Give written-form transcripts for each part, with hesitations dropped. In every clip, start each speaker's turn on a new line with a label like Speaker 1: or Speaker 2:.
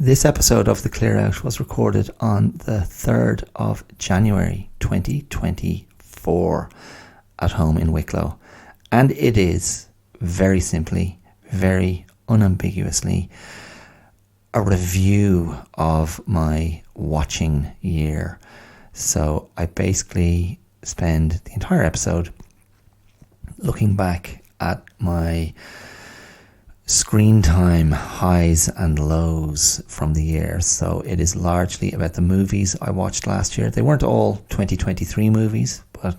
Speaker 1: This episode of The Clear Out was recorded on the 3rd of January 2024 at home in Wicklow. And it is, very simply, very unambiguously, a review of my watching year. So I basically spend the entire episode looking back at my Screentime highs and lows from the year. So it is largely about the movies I watched last year. They weren't all 2023 movies, but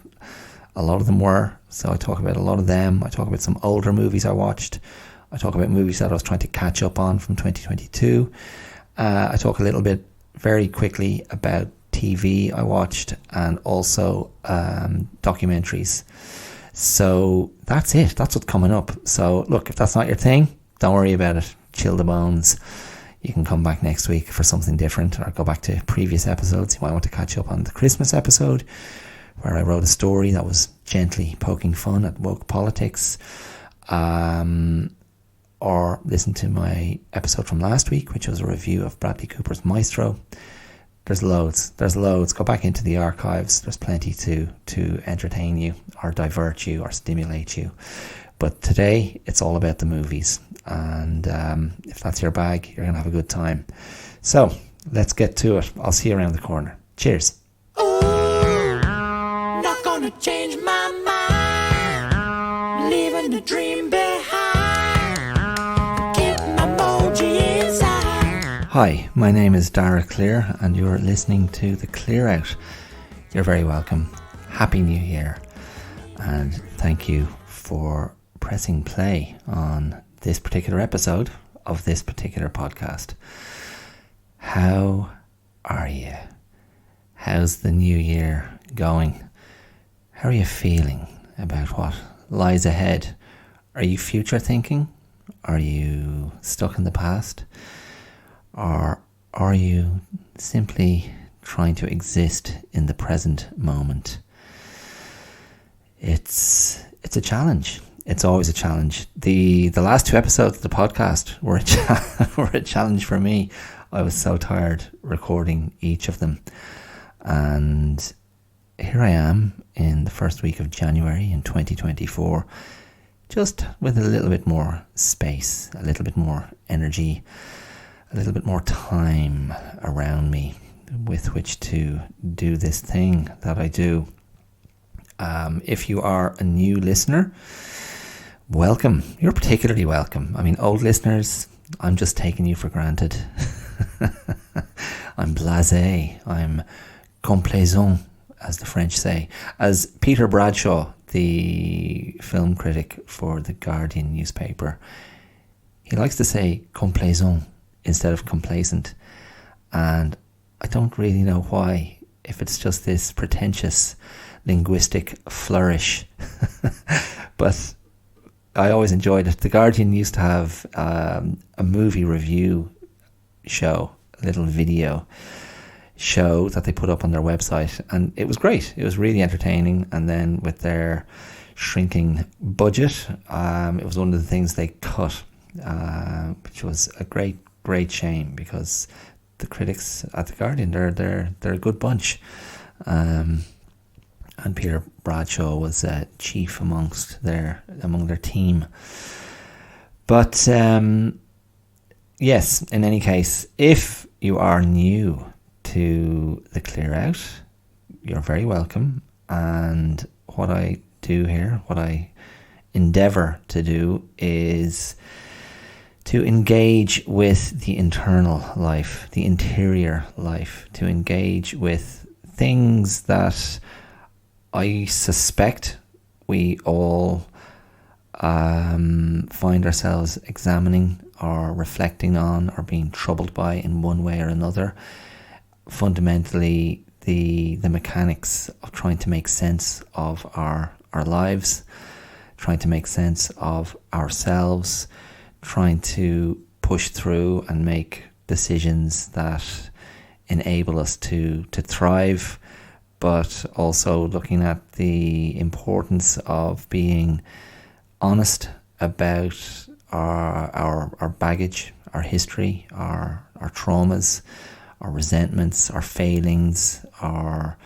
Speaker 1: a lot of them were. So I talk about a lot of them. I talk about some older movies I watched. I talk about movies that I was trying to catch up on from 2022. I talk a little bit very quickly about TV I watched and also documentaries. So that's it. That's what's coming up. So look, if that's not your thing, don't worry about it. Chill the bones. You can come back next week for something different or go back to previous episodes. You might want to catch up on the Christmas episode where I wrote a story that was gently poking fun at woke politics. Or listen to my episode from last week, which was a review of Bradley Cooper's Maestro. There's loads. Go back into the archives. There's plenty to entertain you or divert you or stimulate you. But today, it's all about the movies. And if that's your bag, you're going to have a good time. So, let's get to it. I'll see you around the corner. Cheers.
Speaker 2: Ooh, not gonna change my mind. Leaving the dream behind. Keep my emoji inside.
Speaker 1: Hi, my name is Dara Clear, and you're listening to The Clear Out. You're very welcome. Happy New Year. And thank you for pressing play on this particular episode of this particular podcast. How are you? How's the new year going? How are you feeling about what lies ahead? Are you future thinking? Are you stuck in the past? Or are you simply trying to exist in the present moment? It's a challenge. It's always a challenge. The last two episodes of the podcast were were a challenge for me. I was so tired recording each of them. And here I am in the first week of January in 2024, just with a little bit more space, a little bit more energy, a little bit more time around me with which to do this thing that I do. If you are a new listener, welcome. You're particularly welcome. I mean, old listeners, I'm just taking you for granted. I'm blasé. I'm complaisant, as the French say. As Peter Bradshaw, the film critic for The Guardian newspaper, he likes to say complaisant instead of complacent. And I don't really know why, if it's just this pretentious linguistic flourish. But I always enjoyed it. The Guardian used to have a movie review show, a little video show that they put up on their website, and it was great. It was really entertaining. And then with their shrinking budget, it was one of the things they cut, which was a great shame, because the critics at The Guardian, they're a good bunch. And Peter Bradshaw was chief among their team. But yes, in any case, if you are new to The Clear Out, you're very welcome. And what I do here, what I endeavour to do, is to engage with the internal life, the interior life, to engage with things that I suspect we all find ourselves examining or reflecting on or being troubled by in one way or another. Fundamentally, the mechanics of trying to make sense of our lives, trying to make sense of ourselves, trying to push through and make decisions that enable us to thrive, but also looking at the importance of being honest about our baggage, our history, our traumas, our resentments, our failings, our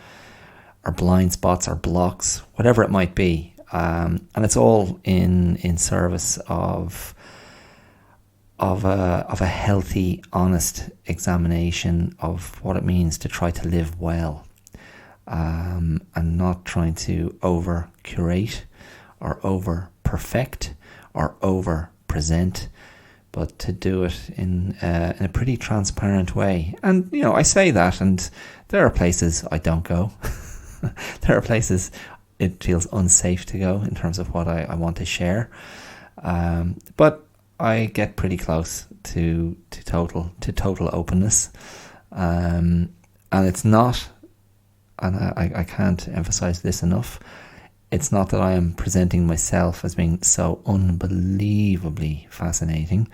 Speaker 1: blind spots, our blocks, whatever it might be. And it's all in service of a healthy, honest examination of what it means to try to live well, and not trying to over curate or over perfect or over present, but to do it in a pretty transparent way. And I say that, and there are places I don't go. There are places it feels unsafe to go in terms of what I want to share, but I get pretty close to total openness, and it's not, and I can't emphasize this enough, it's not that I am presenting myself as being so unbelievably fascinating,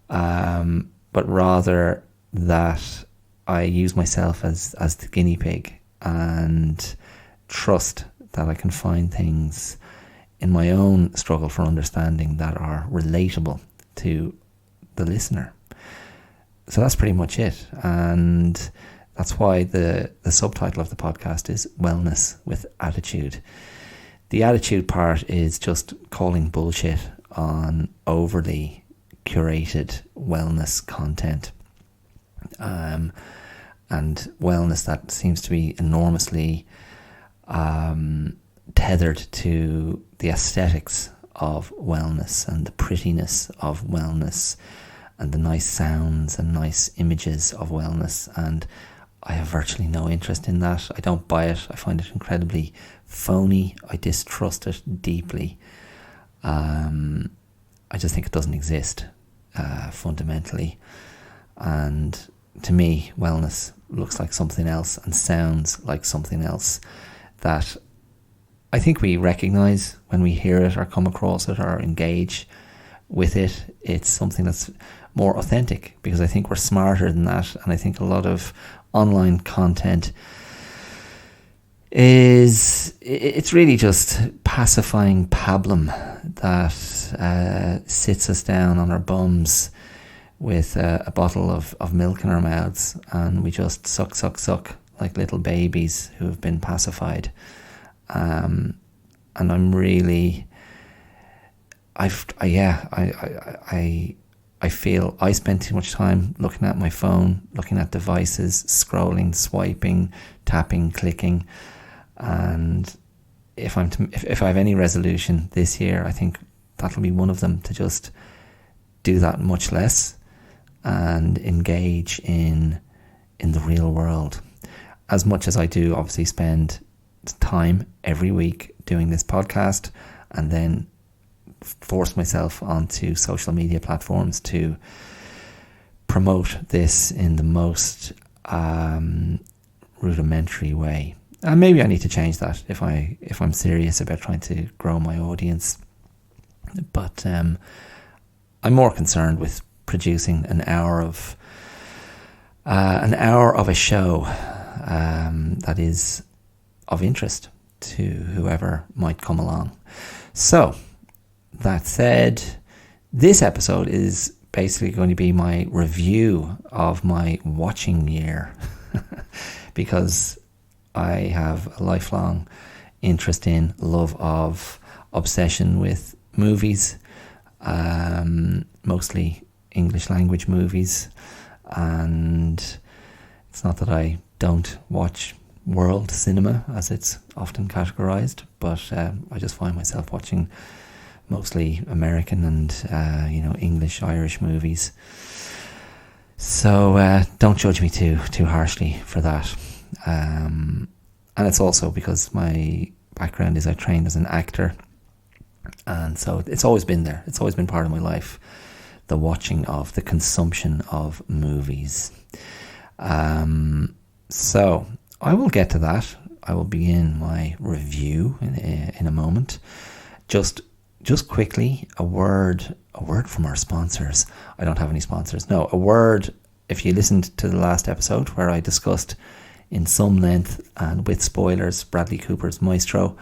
Speaker 1: but rather that I use myself as the guinea pig and trust that I can find things in my own struggle for understanding that are relatable to the listener. So that's pretty much it. And that's why the subtitle of the podcast is Wellness with Attitude. The attitude part is just calling bullshit on overly curated wellness content. And wellness that seems to be enormously tethered to the aesthetics of wellness and the prettiness of wellness and the nice sounds and nice images of wellness. And I have virtually no interest in that. I don't buy it. I find it incredibly phony. I distrust it deeply. I just think it doesn't exist fundamentally. And to me, wellness looks like something else and sounds like something else that I think we recognize when we hear it or come across it or engage with it. It's something that's more authentic, because I think we're smarter than that. And I think a lot of online content it's really just pacifying pablum that sits us down on our bums with a bottle of milk in our mouths, and we just suck like little babies who have been pacified. And I'm really, I feel I spend too much time looking at my phone, looking at devices, scrolling, swiping, tapping, clicking. And if I have any resolution this year, I think that'll be one of them, to just do that much less and engage in the real world. As much as I do obviously spend time every week doing this podcast, and then force myself onto social media platforms to promote this in the most rudimentary way. And maybe I need to change that if I'm serious about trying to grow my audience. But I'm more concerned with producing an hour of a show that is of interest to whoever might come along. So, that said, this episode is basically going to be my review of my watching year because I have a lifelong interest in, love of, obsession with movies, mostly English language movies. And it's not that I don't watch world cinema, as it's often categorized, but I just find myself watching mostly American and English, Irish movies. So don't judge me too harshly for that. And it's also because my background is I trained as an actor, and so it's always been there. It's always been part of my life, the watching of, the consumption of movies. So I will get to that. I will begin my review in a moment. Just quickly, a word from our sponsors. I don't have any sponsors. No, a word. If you listened to the last episode where I discussed in some length and with spoilers Bradley Cooper's Maestro,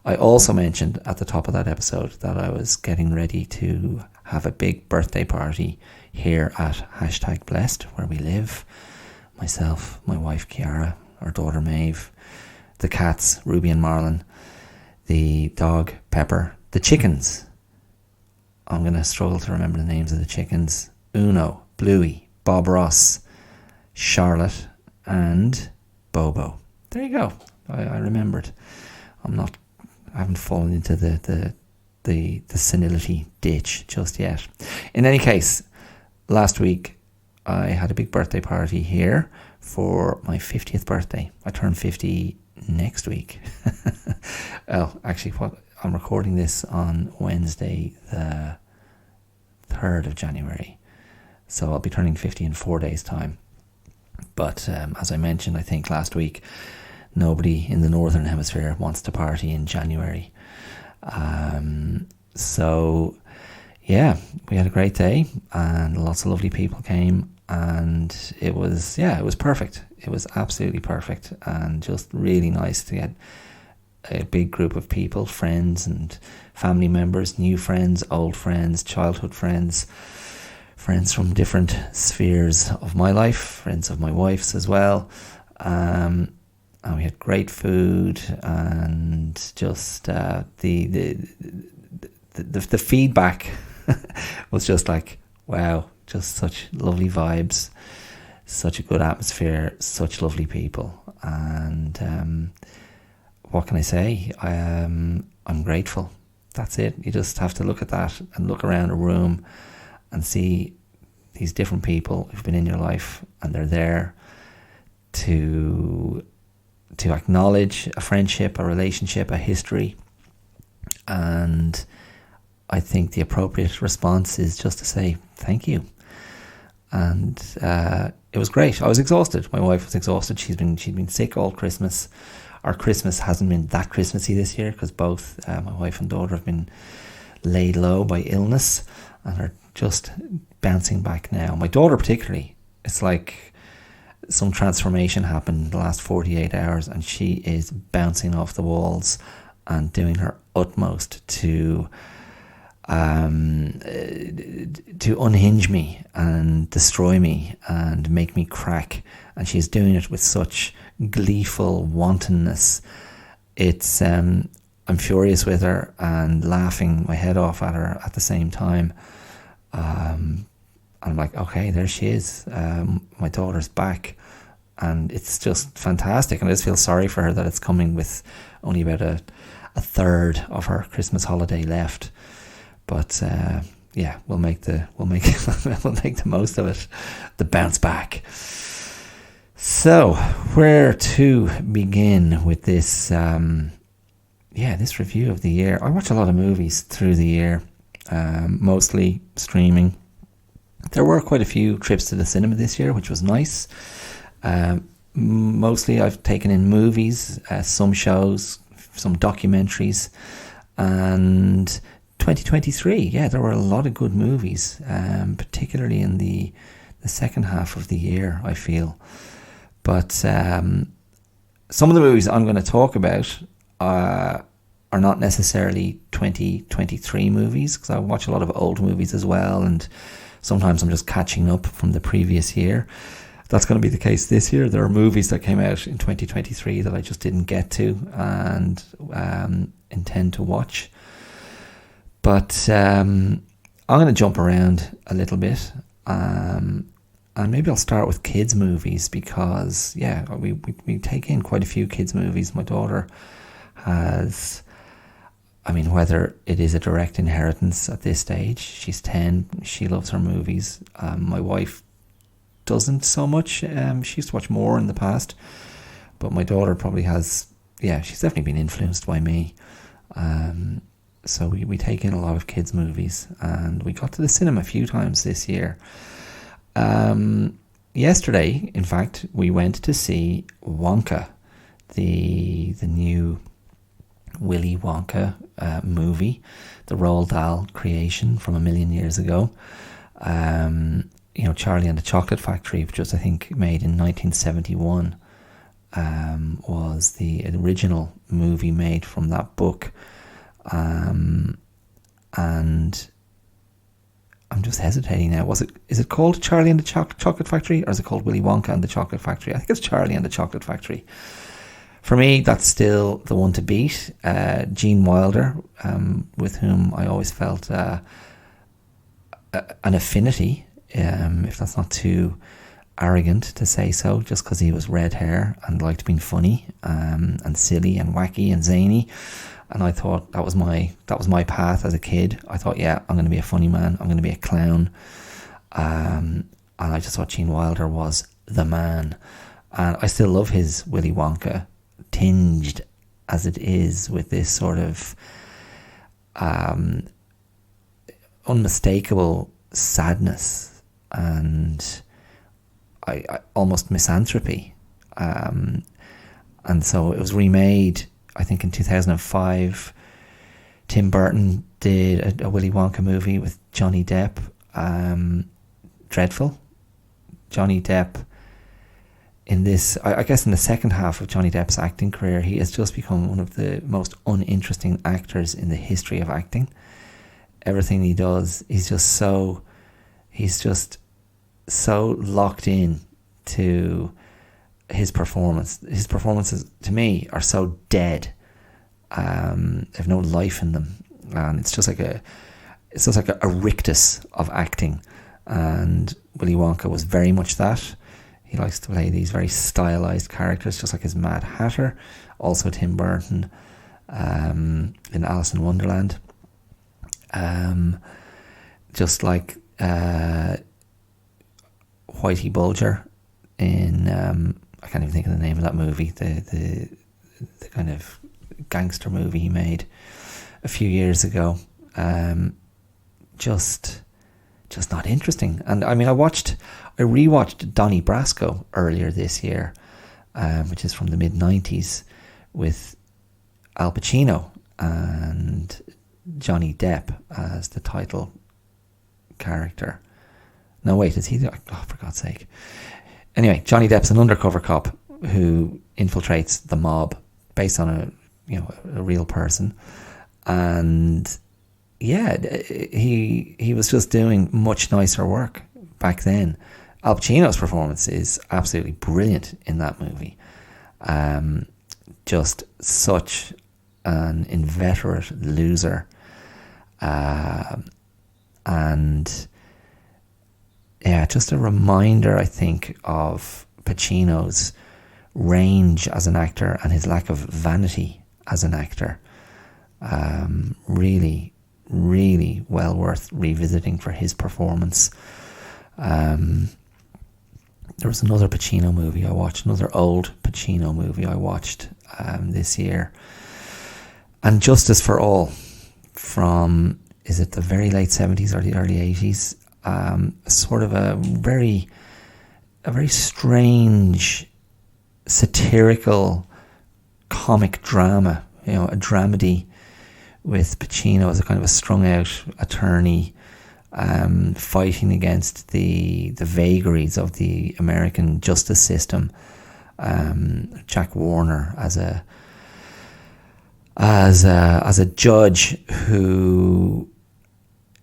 Speaker 1: I also mentioned at the top of that episode that I was getting ready to have a big birthday party here at #blessed, where we live. Myself, my wife Kiara, our daughter Maeve, the cats Ruby and Marlon, the dog Pepper, the chickens. I'm going to struggle to remember the names of the chickens. Uno, Bluey, Bob Ross, Charlotte, and Bobo. There you go. I remembered. I haven't fallen into the senility ditch just yet. In any case, last week I had a big birthday party here for my 50th birthday. I turn 50 next week. Well, actually, I'm recording this on Wednesday, the 3rd of January. So I'll be turning 50 in 4 days' time. But as I mentioned, I think last week, nobody in the Northern Hemisphere wants to party in January. So, yeah, we had a great day and lots of lovely people came, and it was perfect. It was absolutely perfect and just really nice to get a big group of people, friends and family members, new friends, old friends, childhood friends, friends from different spheres of my life, friends of my wife's as well. And we had great food, and just the feedback was just like, wow, just such lovely vibes, such a good atmosphere, such lovely people. And what can I say? I'm grateful. That's it. You just have to look at that and look around a room and see these different people who've been in your life, and they're there to acknowledge a friendship, a relationship, a history. And I think the appropriate response is just to say thank you. And it was great. I was exhausted. My wife was exhausted. She'd been sick all Christmas. Our Christmas hasn't been that Christmassy this year because both my wife and daughter have been laid low by illness and are just bouncing back now. My daughter particularly, it's like some transformation happened in the last 48 hours and she is bouncing off the walls and doing her utmost to unhinge me and destroy me and make me crack, and she's doing it with such gleeful wantonness. It's I'm furious with her and laughing my head off at her at the same time. I'm like, okay, there she is. My daughter's back, and it's just fantastic. And I just feel sorry for her that it's coming with only about a third of her Christmas holiday left. But yeah, we'll make the most of it. The bounce back. So, where to begin with this? This review of the year. I watch a lot of movies through the year, mostly streaming. There were quite a few trips to the cinema this year, which was nice. Mostly I've taken in movies, some shows, some documentaries, and 2023, there were a lot of good movies, particularly in the second half of the year, I feel. But some of the movies I'm going to talk about are not necessarily 2023 movies, because I watch a lot of old movies as well, and sometimes I'm just catching up from the previous year. That's going to be the case this year. There are movies that came out in 2023 that I just didn't get to and intend to watch. But I'm going to jump around a little bit, and maybe I'll start with kids' movies because, we take in quite a few kids' movies. My daughter has, whether it is a direct inheritance at this stage, she's 10, she loves her movies. My wife doesn't so much. She used to watch more in the past, but my daughter probably has, she's definitely been influenced by me. So we take in a lot of kids' movies, and we got to the cinema a few times this year. Yesterday, in fact, we went to see Wonka, the new Willy Wonka movie, the Roald Dahl creation from a million years ago. Charlie and the Chocolate Factory, which was, I think, made in 1971, was the original movie made from that book. And I'm just hesitating now. Is it called Charlie and the Chocolate Factory, or is it called Willy Wonka and the Chocolate Factory? I think it's Charlie and the Chocolate Factory. For me, that's still the one to beat. Gene Wilder, with whom I always felt an affinity, if that's not too arrogant to say so, just because he was red hair and liked being funny and silly and wacky and zany. And I thought that was my path as a kid. I thought, yeah, I'm going to be a funny man. I'm going to be a clown. And I just thought Gene Wilder was the man. And I still love his Willy Wonka, tinged as it is with this sort of unmistakable sadness and I almost misanthropy. And so it was remade, I think, in 2005. Tim Burton did a Willy Wonka movie with Johnny Depp. Dreadful. Johnny Depp, in this, I guess in the second half of Johnny Depp's acting career, he has just become one of the most uninteresting actors in the history of acting. Everything he does, he's just so locked in to his performance. His performances, to me, are so dead. They have no life in them, and it's just like a rictus of acting. And Willy Wonka was very much that. He likes to play these very stylized characters, just like his Mad Hatter. Also Tim Burton in Alice in Wonderland. Just like Whitey Bulger in I can't even think of the name of that movie, the kind of gangster movie he made a few years ago. Just not interesting. And I mean, I rewatched Donnie Brasco earlier this year, which is from the mid-90s, with Al Pacino and Johnny Depp as the title character. No, wait, is he? Oh, for God's sake. Anyway, Johnny Depp's an undercover cop who infiltrates the mob based on a real person. And yeah, he was just doing much nicer work back then. Al Pacino's performance is absolutely brilliant in that movie. Just such an inveterate loser. And yeah, just a reminder, I think, of Pacino's range as an actor and his lack of vanity as an actor. Really, really well worth revisiting for his performance. There was another Pacino movie I watched, another old Pacino movie I watched this year. And Justice for All, from, is it the very late 70s or the early 80s? Sort of a very strange, satirical comic drama, a dramedy with Pacino as a kind of a strung out attorney, fighting against the vagaries of the American justice system. Jack Warner as a judge who,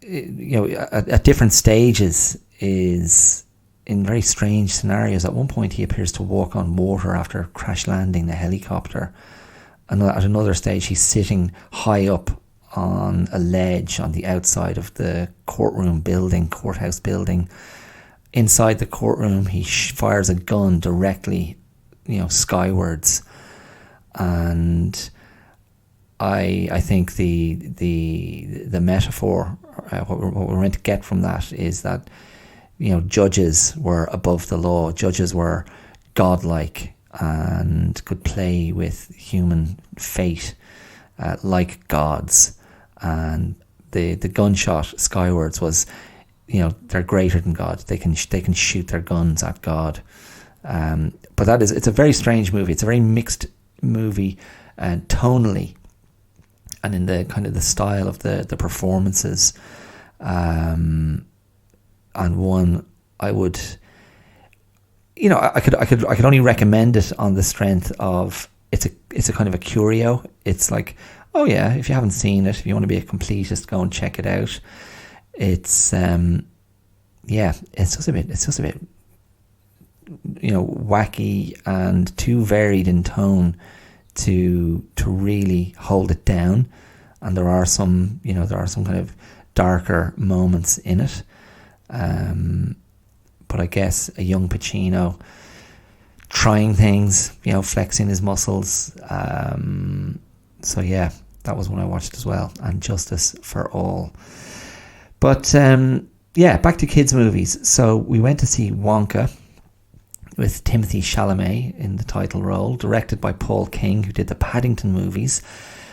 Speaker 1: at different stages is in very strange scenarios. At one point he appears to walk on water after crash landing the helicopter, and at another stage he's sitting high up on a ledge on the outside of the courthouse building. Inside the courtroom he fires a gun directly skywards, and I think the metaphor, what we're meant to get from that is that judges were above the law. Judges were godlike and could play with human fate like gods. And the gunshot skywards was, they're greater than God. They can shoot their guns at God. But it's a very strange movie. It's a very mixed movie, tonally, and in the kind of the style of the performances. And one I would, I could only recommend it on the strength of it's a kind of a curio. It's like, oh yeah, if you haven't seen it, if you want to be a completist, go and check it out. It's yeah, it's just a bit wacky and too varied in tone to really hold it down. And there are some kind of darker moments in it. But I guess a young Pacino trying things, flexing his muscles. So yeah, that was one I watched as well. And Justice for All. But back to kids' movies. So we went to see Wonka with Timothee Chalamet in the title role, directed by Paul King, who did the Paddington movies.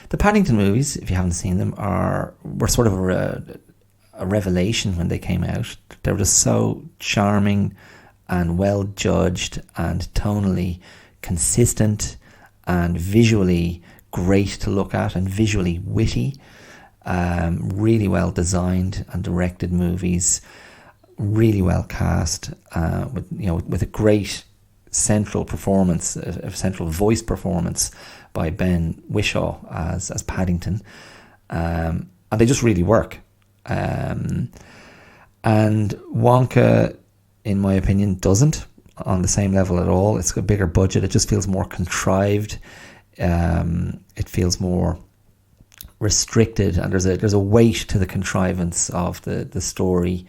Speaker 1: The Paddington movies, if you haven't seen them, were sort of a revelation when they came out. They were just so charming and well judged and tonally consistent and visually great to look at and visually witty. Really well designed and directed movies, really well cast, with a great central performance, a central voice performance by Ben Whishaw as Paddington, and they just really work. And Wonka, in my opinion, doesn't on the same level at all. It's got a bigger budget. It just feels more contrived. It feels more restricted, and there's a weight to the contrivance of the story.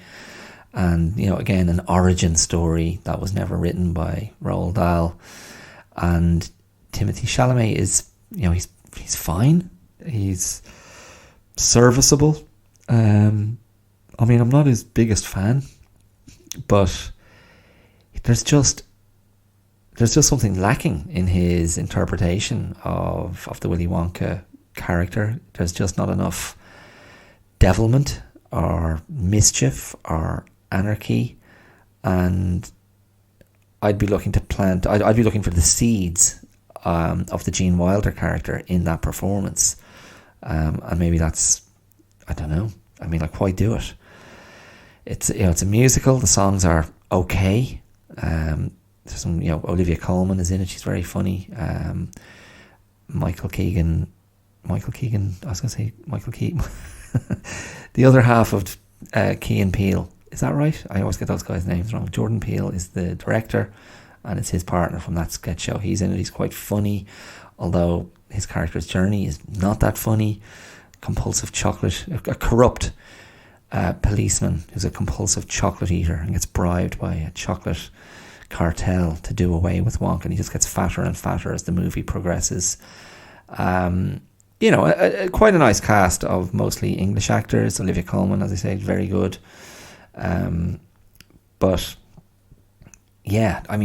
Speaker 1: And again, an origin story that was never written by Roald Dahl. And Timothée Chalamet is, he's fine. He's serviceable. I'm not his biggest fan, but there's just something lacking in his interpretation of the Willy Wonka character. There's just not enough devilment or mischief or anarchy, and I'd be looking for the seeds of the Gene Wilder character in that performance, and maybe that's, I don't know. Why do it? It's a musical. The songs are okay. There's some, Olivia Colman is in it. She's very funny. Michael Keegan. I was going to say Michael Keaton. The other half of Key and Peele. Is that right? I always get those guys' names wrong. Jordan Peele is the director, and it's his partner from that sketch show. He's in it. He's quite funny, although his character's journey is not that funny. Compulsive chocolate, a corrupt policeman who's a compulsive chocolate eater and gets bribed by a chocolate cartel to do away with Wonka, and he just gets fatter and fatter as the movie progresses. Quite a nice cast of mostly English actors. Olivia Colman, as I say, very good. But yeah, I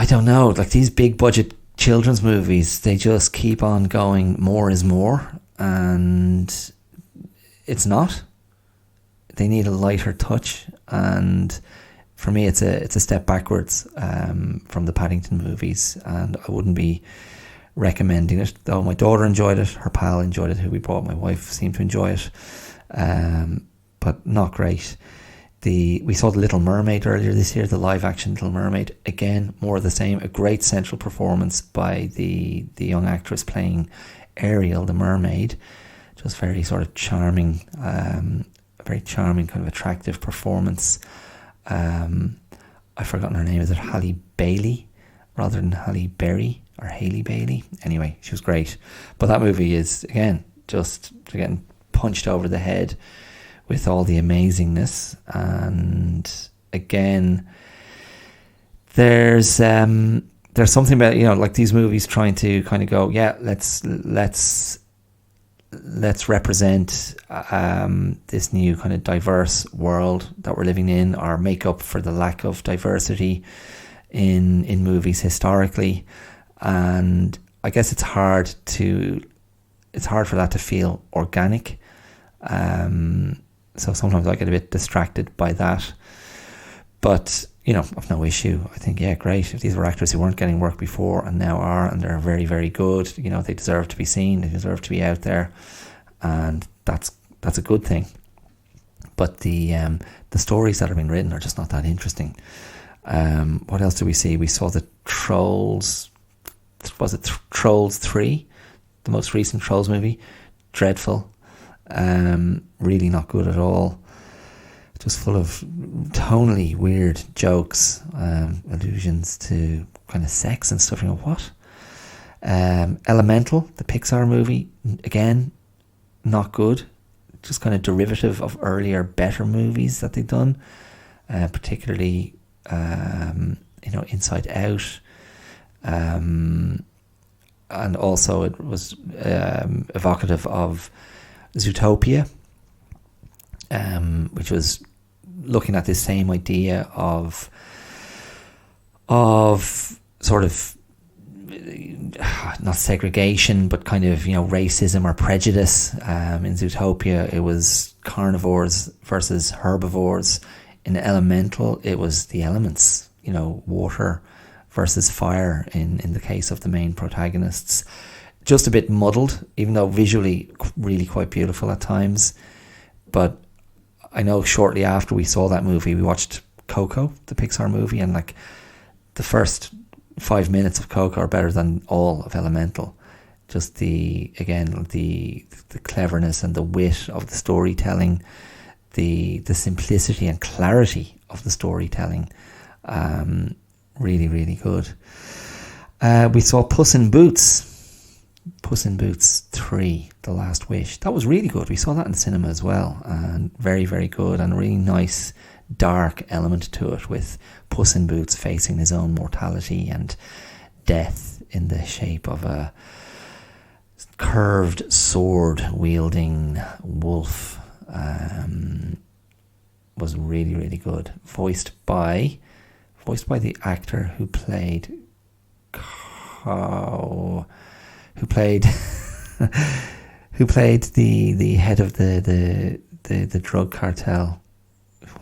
Speaker 1: don't know, like these big budget children's movies, they just keep on going more is more, and it's not. They need a lighter touch, and for me it's a step backwards from the Paddington movies, and I wouldn't be recommending it, though my daughter enjoyed it, her pal enjoyed it, who we brought, my wife seemed to enjoy it, but not great. We saw The Little Mermaid earlier this year, the live action Little Mermaid. Again, more of the same, a great central performance by the young actress playing Ariel, the mermaid. Just very sort of charming, a very charming kind of attractive performance. I've forgotten her name. Is it Halle Bailey rather than Halle Berry or Haley Bailey? Anyway, she was great. But that movie is, again, just getting punched over the head with all the amazingness. And again, there's something about, like these movies trying to kind of go, yeah, let's represent this new kind of diverse world that we're living in, or make up for the lack of diversity in movies historically. And I guess it's hard for that to feel organic. So sometimes I get a bit distracted by that, but I've no issue. I think, yeah, great. If these were actors who weren't getting work before and now are, and they're very, very good, they deserve to be seen, they deserve to be out there, and that's a good thing. But the stories that have been written are just not that interesting. What else did we see? We saw the Trolls. Was it Trolls 3? The most recent Trolls movie. Dreadful. Really not good at all. just full of tonally weird jokes, allusions to kind of sex and stuff. You know what? Elemental, the Pixar movie, again, not good. Just kind of derivative of earlier, better movies that they've done, particularly, Inside Out. And also it was evocative of Zootopia, which was looking at this same idea of sort of not segregation, but kind of, racism or prejudice. In Zootopia, it was carnivores versus herbivores. In Elemental, it was the elements, water versus fire in the case of the main protagonists. Just a bit muddled, even though visually really quite beautiful at times. But I know shortly after we saw that movie, we watched Coco, the Pixar movie, and like the first 5 minutes of Coco are better than all of Elemental. Just the cleverness and the wit of the storytelling, the simplicity and clarity of the storytelling. Really, really good. We saw Puss in Boots 3, The Last Wish. That was really good. We saw that in the cinema as well, and very, very good, and a really nice dark element to it, with Puss in Boots facing his own mortality and death in the shape of a curved sword wielding wolf. Was really, really good. Voiced by the actor who played the head of the drug cartel.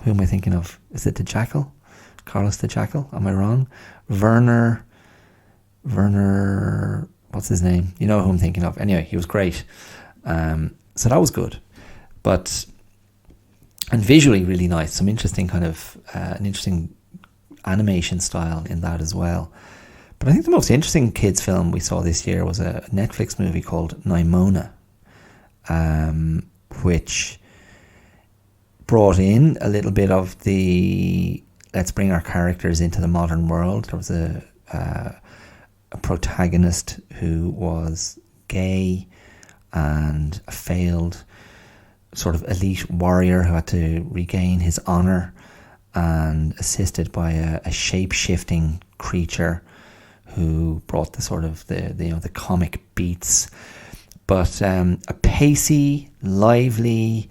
Speaker 1: Who am I thinking of? Is it the Jackal? Carlos the Jackal? Am I wrong? Werner, what's his name? You know who I'm thinking of. Anyway, he was great. So that was good. And visually really nice. Some interesting kind of, an interesting animation style in that as well. But I think the most interesting kids film we saw this year was a Netflix movie called Nimona, which brought in a little bit of the let's bring our characters into the modern world. There was a protagonist who was gay and a failed sort of elite warrior who had to regain his honor, and assisted by a shape-shifting creature who brought the sort of the comic beats, but a pacey, lively,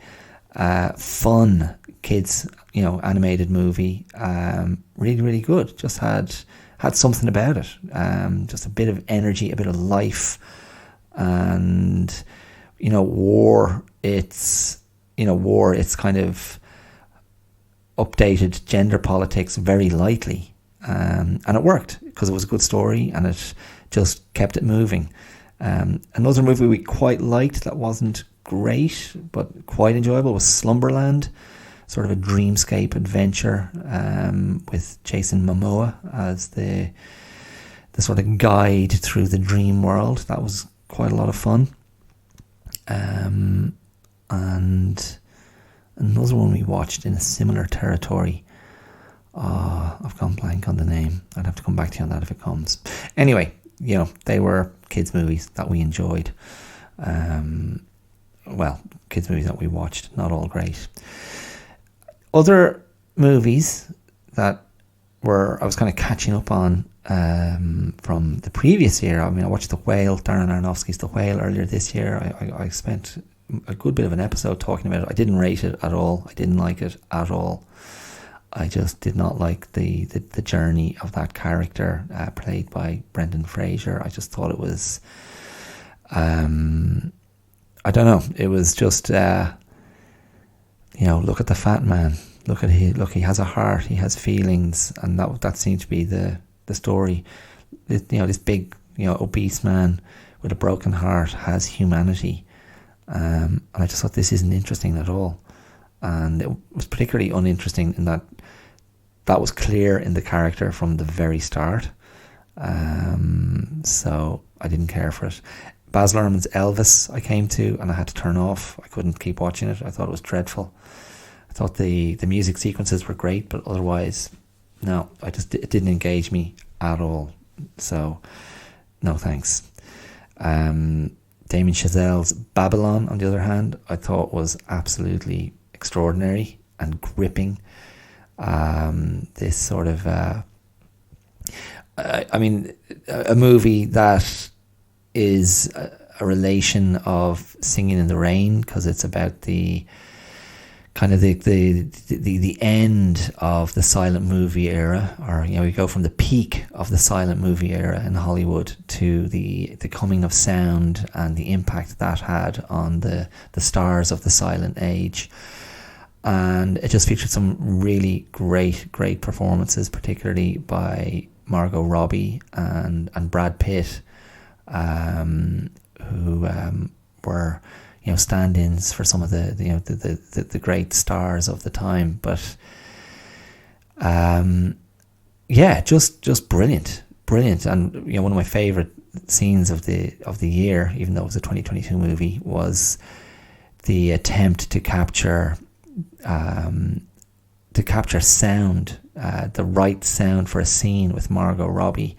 Speaker 1: fun kids animated movie. Really, really good. Just had something about it. Just a bit of energy, a bit of life, and war. It's kind of updated gender politics very lightly, and it worked because it was a good story and it just kept it moving. Another movie we quite liked that wasn't great but quite enjoyable was Slumberland, sort of a dreamscape adventure with Jason Momoa as the sort of guide through the dream world. That was quite a lot of fun. And another one we watched in a similar territory. I've gone blank on the name. I'd have to come back to you on that if it comes. Anyway, they were kids' movies that we enjoyed. Kids' movies that we watched, not all great. Other movies that I was kind of catching up on from the previous year. I mean, I watched The Whale, Darren Aronofsky's The Whale earlier this year. I spent a good bit of an episode talking about it. I didn't rate it at all. I didn't like it at all. I just did not like the journey of that character played by Brendan Fraser. I just thought it was, I don't know. It was just, look at the fat man. Look, he has a heart. He has feelings, and that seemed to be the story. This big, obese man with a broken heart has humanity. And I just thought this isn't interesting at all. And it was particularly uninteresting in that was clear in the character from the very start. So I didn't care for it. Baz Luhrmann's Elvis I came to and I had to turn off. I couldn't keep watching it. I thought it was dreadful. I thought the music sequences were great, but otherwise, no, it didn't engage me at all. So, no thanks. Damien Chazelle's Babylon, on the other hand, I thought was absolutely extraordinary and gripping. This sort of, a movie that is a relation of Singing in the Rain, because it's about the kind of the end of the silent movie era, or we go from the peak of the silent movie era in Hollywood to the coming of sound and the impact that had on the stars of the silent age. And it just featured some really great performances, particularly by Margot Robbie and Brad Pitt, who were stand-ins for some of the great stars of the time. But just brilliant. And one of my favourite scenes of the year, even though it was a 2022 movie, was the attempt to capture sound, the right sound for a scene with Margot Robbie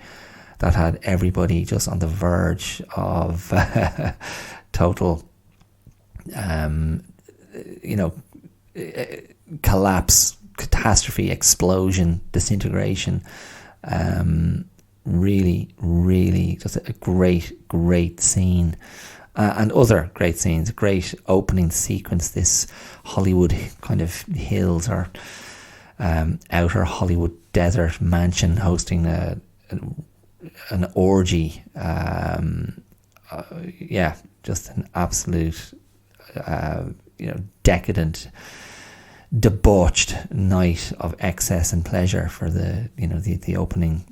Speaker 1: that had everybody just on the verge of total collapse, catastrophe, explosion, disintegration. Really just a great scene. And other great scenes, a great opening sequence, this Hollywood kind of hills or outer Hollywood desert mansion hosting an orgy. Just an absolute, decadent, debauched night of excess and pleasure for the opening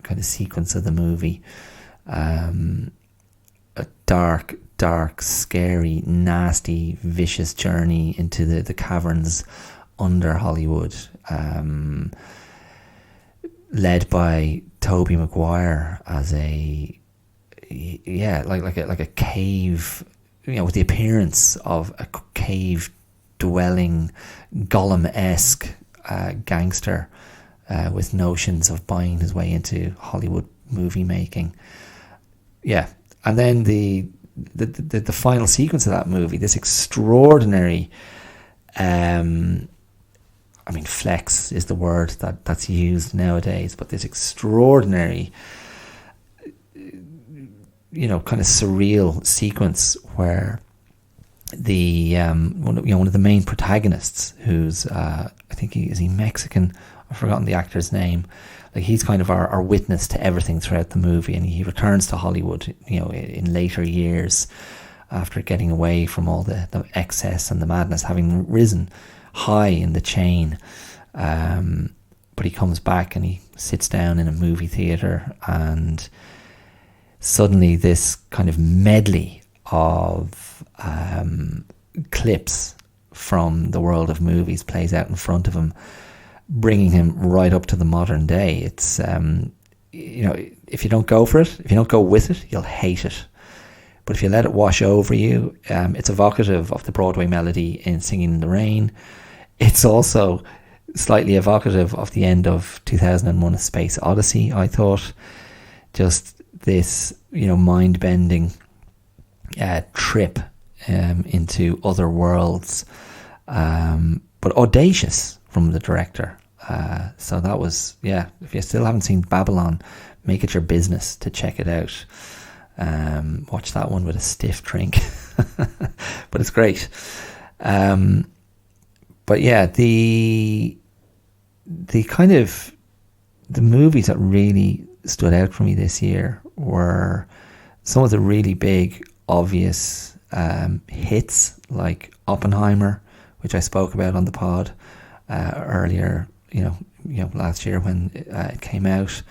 Speaker 1: kind of sequence of the movie. A dark, scary, nasty, vicious journey into the caverns under Hollywood, led by Tobey Maguire as like a cave, with the appearance of a cave dwelling Gollum-esque gangster with notions of buying his way into Hollywood movie making. Yeah. And then the final sequence of that movie, this extraordinary, flex is the word that's used nowadays, but this extraordinary, kind of surreal sequence where the one of the main protagonists, who's I think is he Mexican? I've forgotten the actor's name. Like, he's kind of our witness to everything throughout the movie, and he returns to Hollywood, in later years after getting away from all the excess and the madness, having risen high in the chain. But he comes back and he sits down in a movie theatre, and suddenly this kind of medley of clips from the world of movies plays out in front of him, bringing him right up to the modern day. It's if you don't go for it, if you don't go with it, you'll hate it. But if you let it wash over you, it's evocative of the Broadway melody in Singing in the Rain. It's also slightly evocative of the end of 2001: A Space Odyssey, I thought. Just this, mind-bending trip into other worlds, but audacious from the director. So that was, if you still haven't seen Babylon, make it your business to check it out. Watch that one with a stiff drink. But it's great. But yeah, the kind of the movies that really stood out for me this year were some of the really big, obvious hits, like Oppenheimer, which I spoke about on the pod earlier, last year when it came out.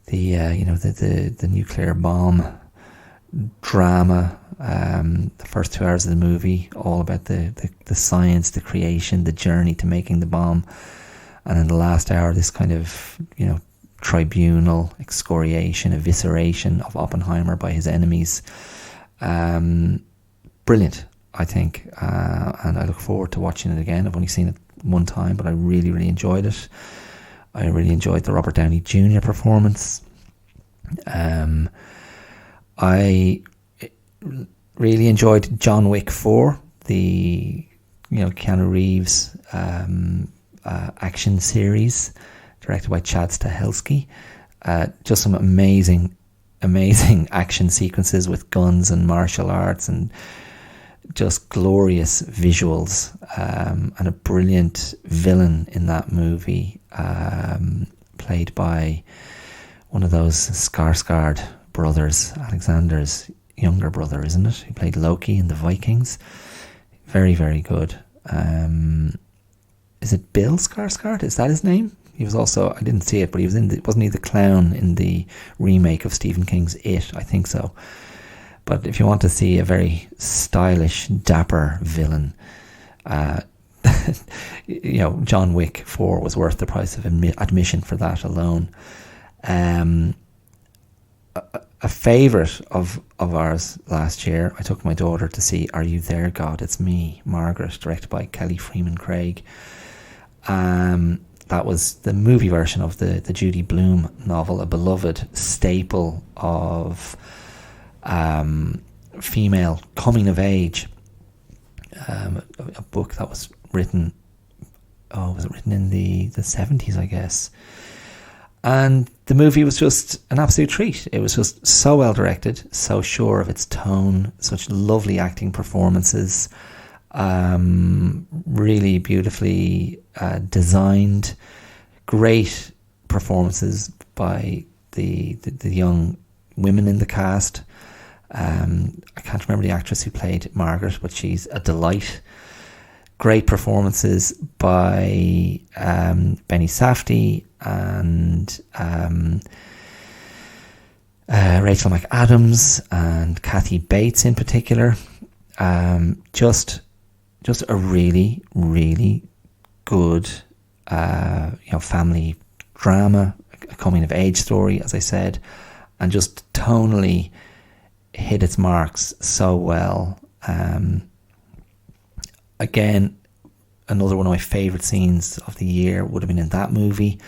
Speaker 1: The nuclear bomb drama, the first 2 hours of the movie, all about the science, the creation, the journey to making the bomb, and in the last hour, this kind of tribunal excoriation, evisceration of Oppenheimer by his enemies. Brilliant, I think, and I look forward to watching it again. I've only seen it one time, but I really, really enjoyed it. I really enjoyed the Robert Downey Jr. performance. I really enjoyed John Wick 4, the Keanu Reeves action series, directed by Chad Stahelski. Just some amazing action sequences with guns and martial arts, and just glorious visuals, and a brilliant villain in that movie, played by one of those Skarsgård brothers, Alexander's younger brother, isn't it? Who played Loki in the Vikings. Very, very good. Is it Bill Skarsgård? Is that his name? He was also, I didn't see it, but he was wasn't he the clown in the remake of Stephen King's It? I think so. But if you want to see a very stylish, dapper villain, John Wick 4 was worth the price of admission for that alone. A favourite of ours last year, I took my daughter to see Are You There, God? It's Me, Margaret, directed by Kelly Freeman Craig. That was the movie version of the Judy Blume novel, a beloved staple of female coming of age. A book that was written, was it written in the 70s, I guess. And the movie was just an absolute treat. It was just so well directed, so sure of its tone, such lovely acting performances, really beautifully designed, great performances by the young women in the cast. I can't remember the actress who played Margaret, but she's a delight. Great performances by Benny Safdie and Rachel McAdams and Kathy Bates in particular. Just a really, really good family drama, a coming of age story, as I said, and just tonally hit its marks so well. Again, another one of my favourite scenes of the year would have been in that movie.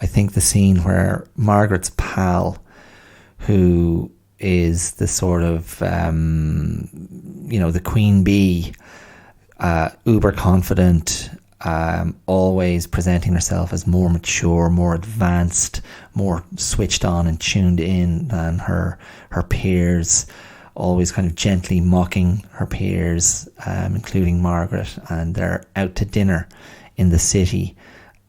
Speaker 1: I think the scene where Margaret's pal, who is the sort of, the queen bee, uber confident, always presenting herself as more mature, more advanced, more switched on and tuned in than her peers, always kind of gently mocking her peers, including Margaret, and they're out to dinner in the city.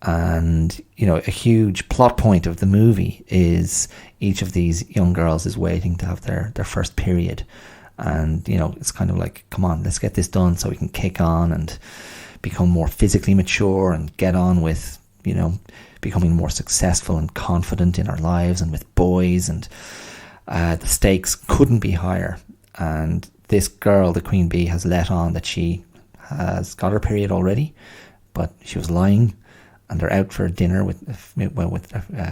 Speaker 1: And, a huge plot point of the movie is each of these young girls is waiting to have their first period. And, it's kind of like, come on, let's get this done so we can kick on and become more physically mature and get on with, becoming more successful and confident in our lives and with boys. And the stakes couldn't be higher. And this girl, the queen bee, has let on that she has got her period already, but she was lying. And they're out for dinner with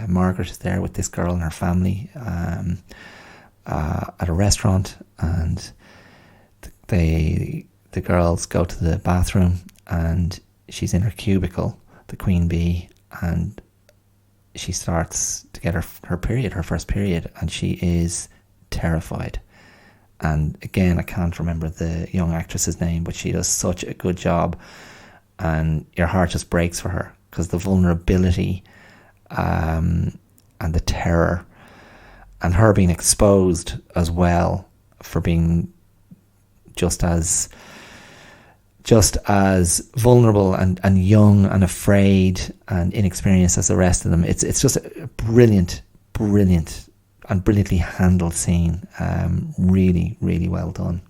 Speaker 1: Margaret is there with this girl and her family at a restaurant, and the girls go to the bathroom, and she's in her cubicle, the queen bee, and she starts to get her period, her first period, and she is terrified. And again, I can't remember the young actress's name, but she does such a good job, and your heart just breaks for her, because the vulnerability and the terror, and her being exposed as well for being just as vulnerable and young and afraid and inexperienced as the rest of them. It's just a brilliant and brilliantly handled scene. Really, really well done.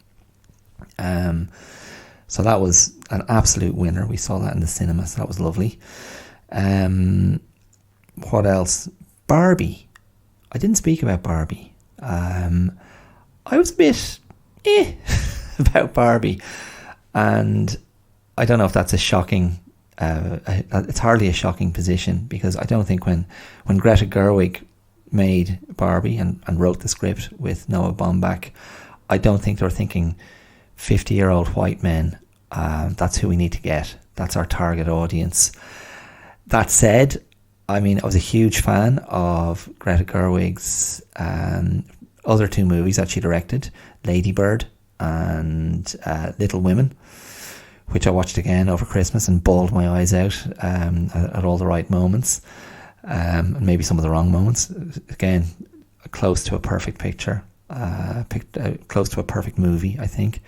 Speaker 1: So that was an absolute winner. We saw that in the cinema, so that was lovely. What else? Barbie. I didn't speak about Barbie. I was a bit about Barbie, and I don't know if that's a shocking. It's hardly a shocking position, because I don't think when Greta Gerwig made Barbie and wrote the script with Noah Baumbach, I don't think they were thinking 50-year-old white men. That's who we need to get. That's our target audience. That said, I mean, I was a huge fan of Greta Gerwig's other two movies that she directed, Lady Bird and Little Women, which I watched again over Christmas and bawled my eyes out at all the right moments, and maybe some of the wrong moments. Again, close to a perfect picture, close to a perfect movie, I think.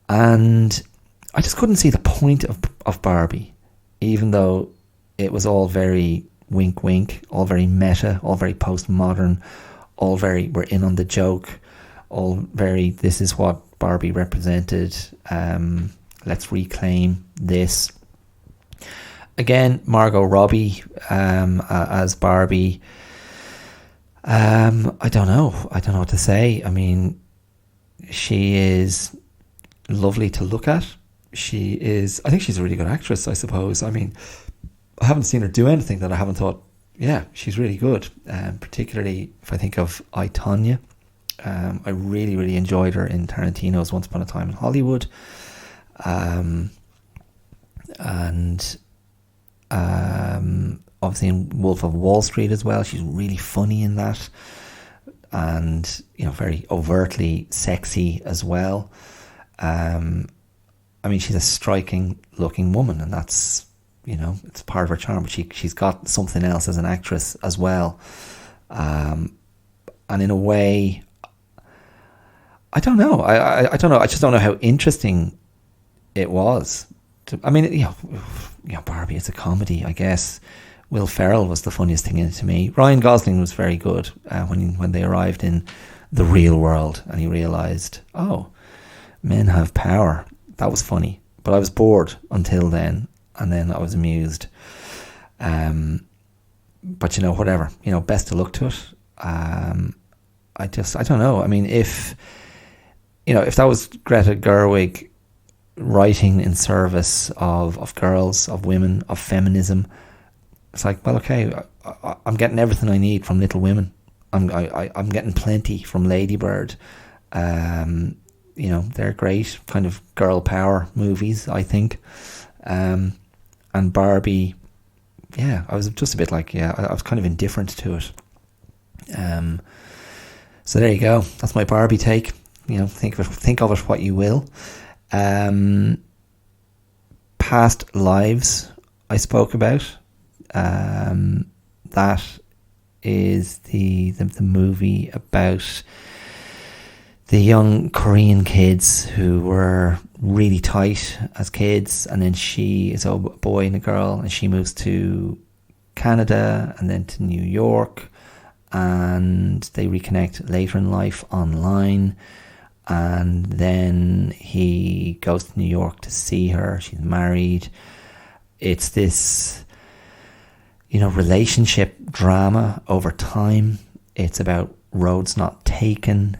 Speaker 1: And I just couldn't see the point of Barbie, even though it was all very wink wink, all very meta, all very postmodern, all very we're in on the joke, all very this is what Barbie represented, let's reclaim this. Again, Margot Robbie as Barbie, I don't know what to say. I mean, she is lovely to look at. I think she's a really good actress, I suppose. I mean, I haven't seen her do anything that I haven't thought, yeah, she's really good. Particularly if I think of I, Tonya. I really, really enjoyed her in Tarantino's Once Upon a Time in Hollywood. And obviously in Wolf of Wall Street as well. She's really funny in that. And, you know, very overtly sexy as well. I mean, she's a striking looking woman, and that's, you know, it's part of her charm, but she's got something else as an actress as well. And in a way, I don't know. I don't know. I just don't know how interesting it was. I mean, you know, Barbie, it's a comedy, I guess. Will Ferrell was the funniest thing in it to me. Ryan Gosling was very good when they arrived in the real world and he realised, oh, men have power. That was funny. But I was bored until then, and then I was amused. But, you know, whatever. You know, best to look to it. I don't know. I mean, if that was Greta Gerwig writing in service of girls, of women, of feminism, it's like, well, okay, I'm getting everything I need from Little Women. I'm getting plenty from Lady Bird. You know, they're great kind of girl power movies, I think. And Barbie, yeah, I was just a bit like, yeah, I was kind of indifferent to it. So there you go. That's my Barbie take. You know, think of it what you will. Past Lives I spoke about. That is the movie about the young Korean kids who were really tight as kids, and then she is a boy and a girl, and she moves to Canada and then to New York, and they reconnect later in life online, and then he goes to New York to see her. She's married. It's this, you know, relationship drama over time. It's about roads not taken.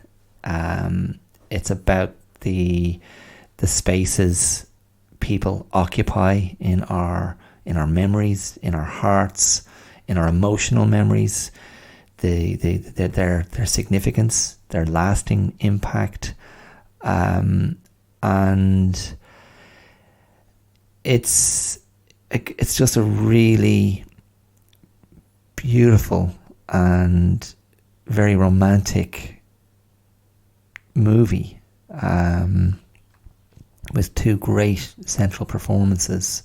Speaker 1: It's about the spaces people occupy in our memories, in our hearts, in our emotional memories, their significance, their lasting impact, and it's just a really beautiful and very romantic movie, with two great central performances,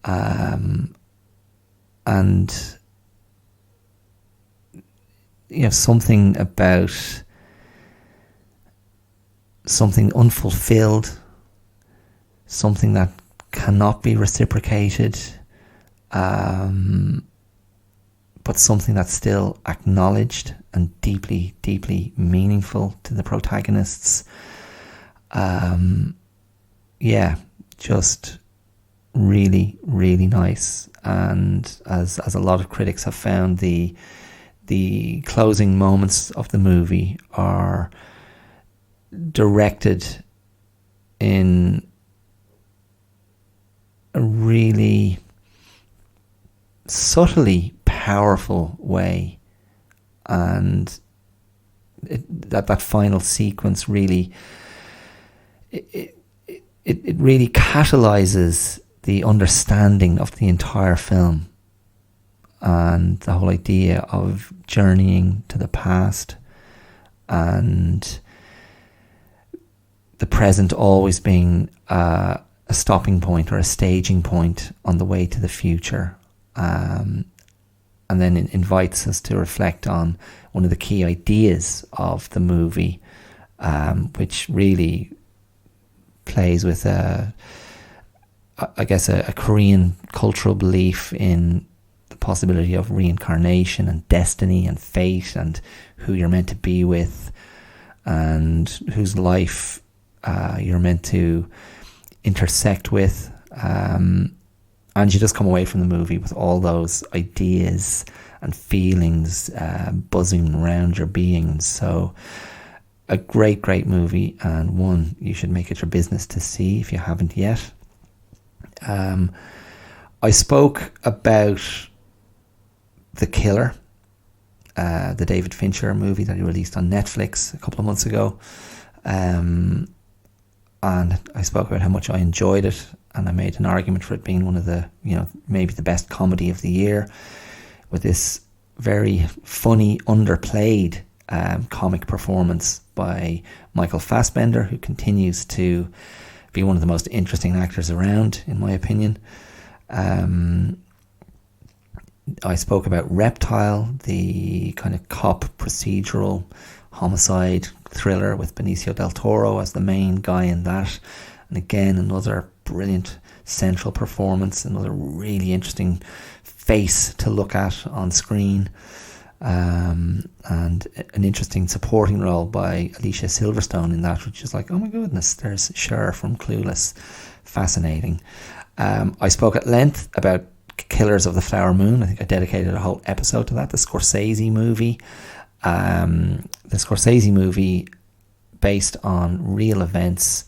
Speaker 1: and you know, something about something unfulfilled, something that cannot be reciprocated, but something that's still acknowledged and deeply, deeply meaningful to the protagonists. Yeah, just really, really nice. And as a lot of critics have found, the closing moments of the movie are directed in a really subtly powerful way, and that final sequence really it really catalyzes the understanding of the entire film, and the whole idea of journeying to the past and the present always being a stopping point or a staging point on the way to the future. And then it invites us to reflect on one of the key ideas of the movie, which really plays with a Korean cultural belief in the possibility of reincarnation and destiny and fate and who you're meant to be with and whose life you're meant to intersect with. And you just come away from the movie with all those ideas and feelings buzzing around your being. So a great, great movie, and one you should make it your business to see if you haven't yet. I spoke about The Killer, the David Fincher movie that he released on Netflix a couple of months ago. And I spoke about how much I enjoyed it, and I made an argument for it being one of the, maybe the best comedy of the year, with this very funny, underplayed comic performance by Michael Fassbender, who continues to be one of the most interesting actors around, in my opinion. I spoke about Reptile, the kind of cop procedural homicide thriller with Benicio del Toro as the main guy in that. And again, another brilliant central performance, another really interesting face to look at on screen, and an interesting supporting role by Alicia Silverstone in that, which is like, oh my goodness, there's Cher from Clueless. Fascinating. I spoke at length about Killers of the Flower Moon. I think I dedicated a whole episode to that, the Scorsese movie. The Scorsese movie based on real events,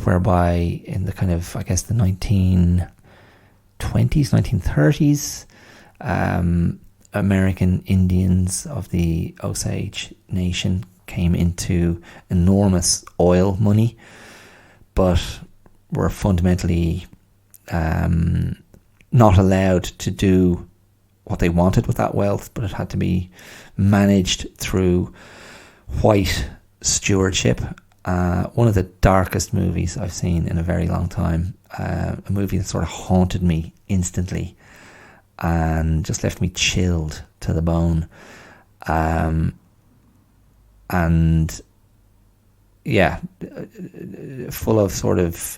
Speaker 1: whereby in the kind of, I guess, the 1920s, 1930s, American Indians of the Osage Nation came into enormous oil money, but were fundamentally not allowed to do what they wanted with that wealth, but it had to be managed through white stewardship. One of the darkest movies I've seen in a very long time. A movie that sort of haunted me instantly and just left me chilled to the bone. And yeah, full of sort of,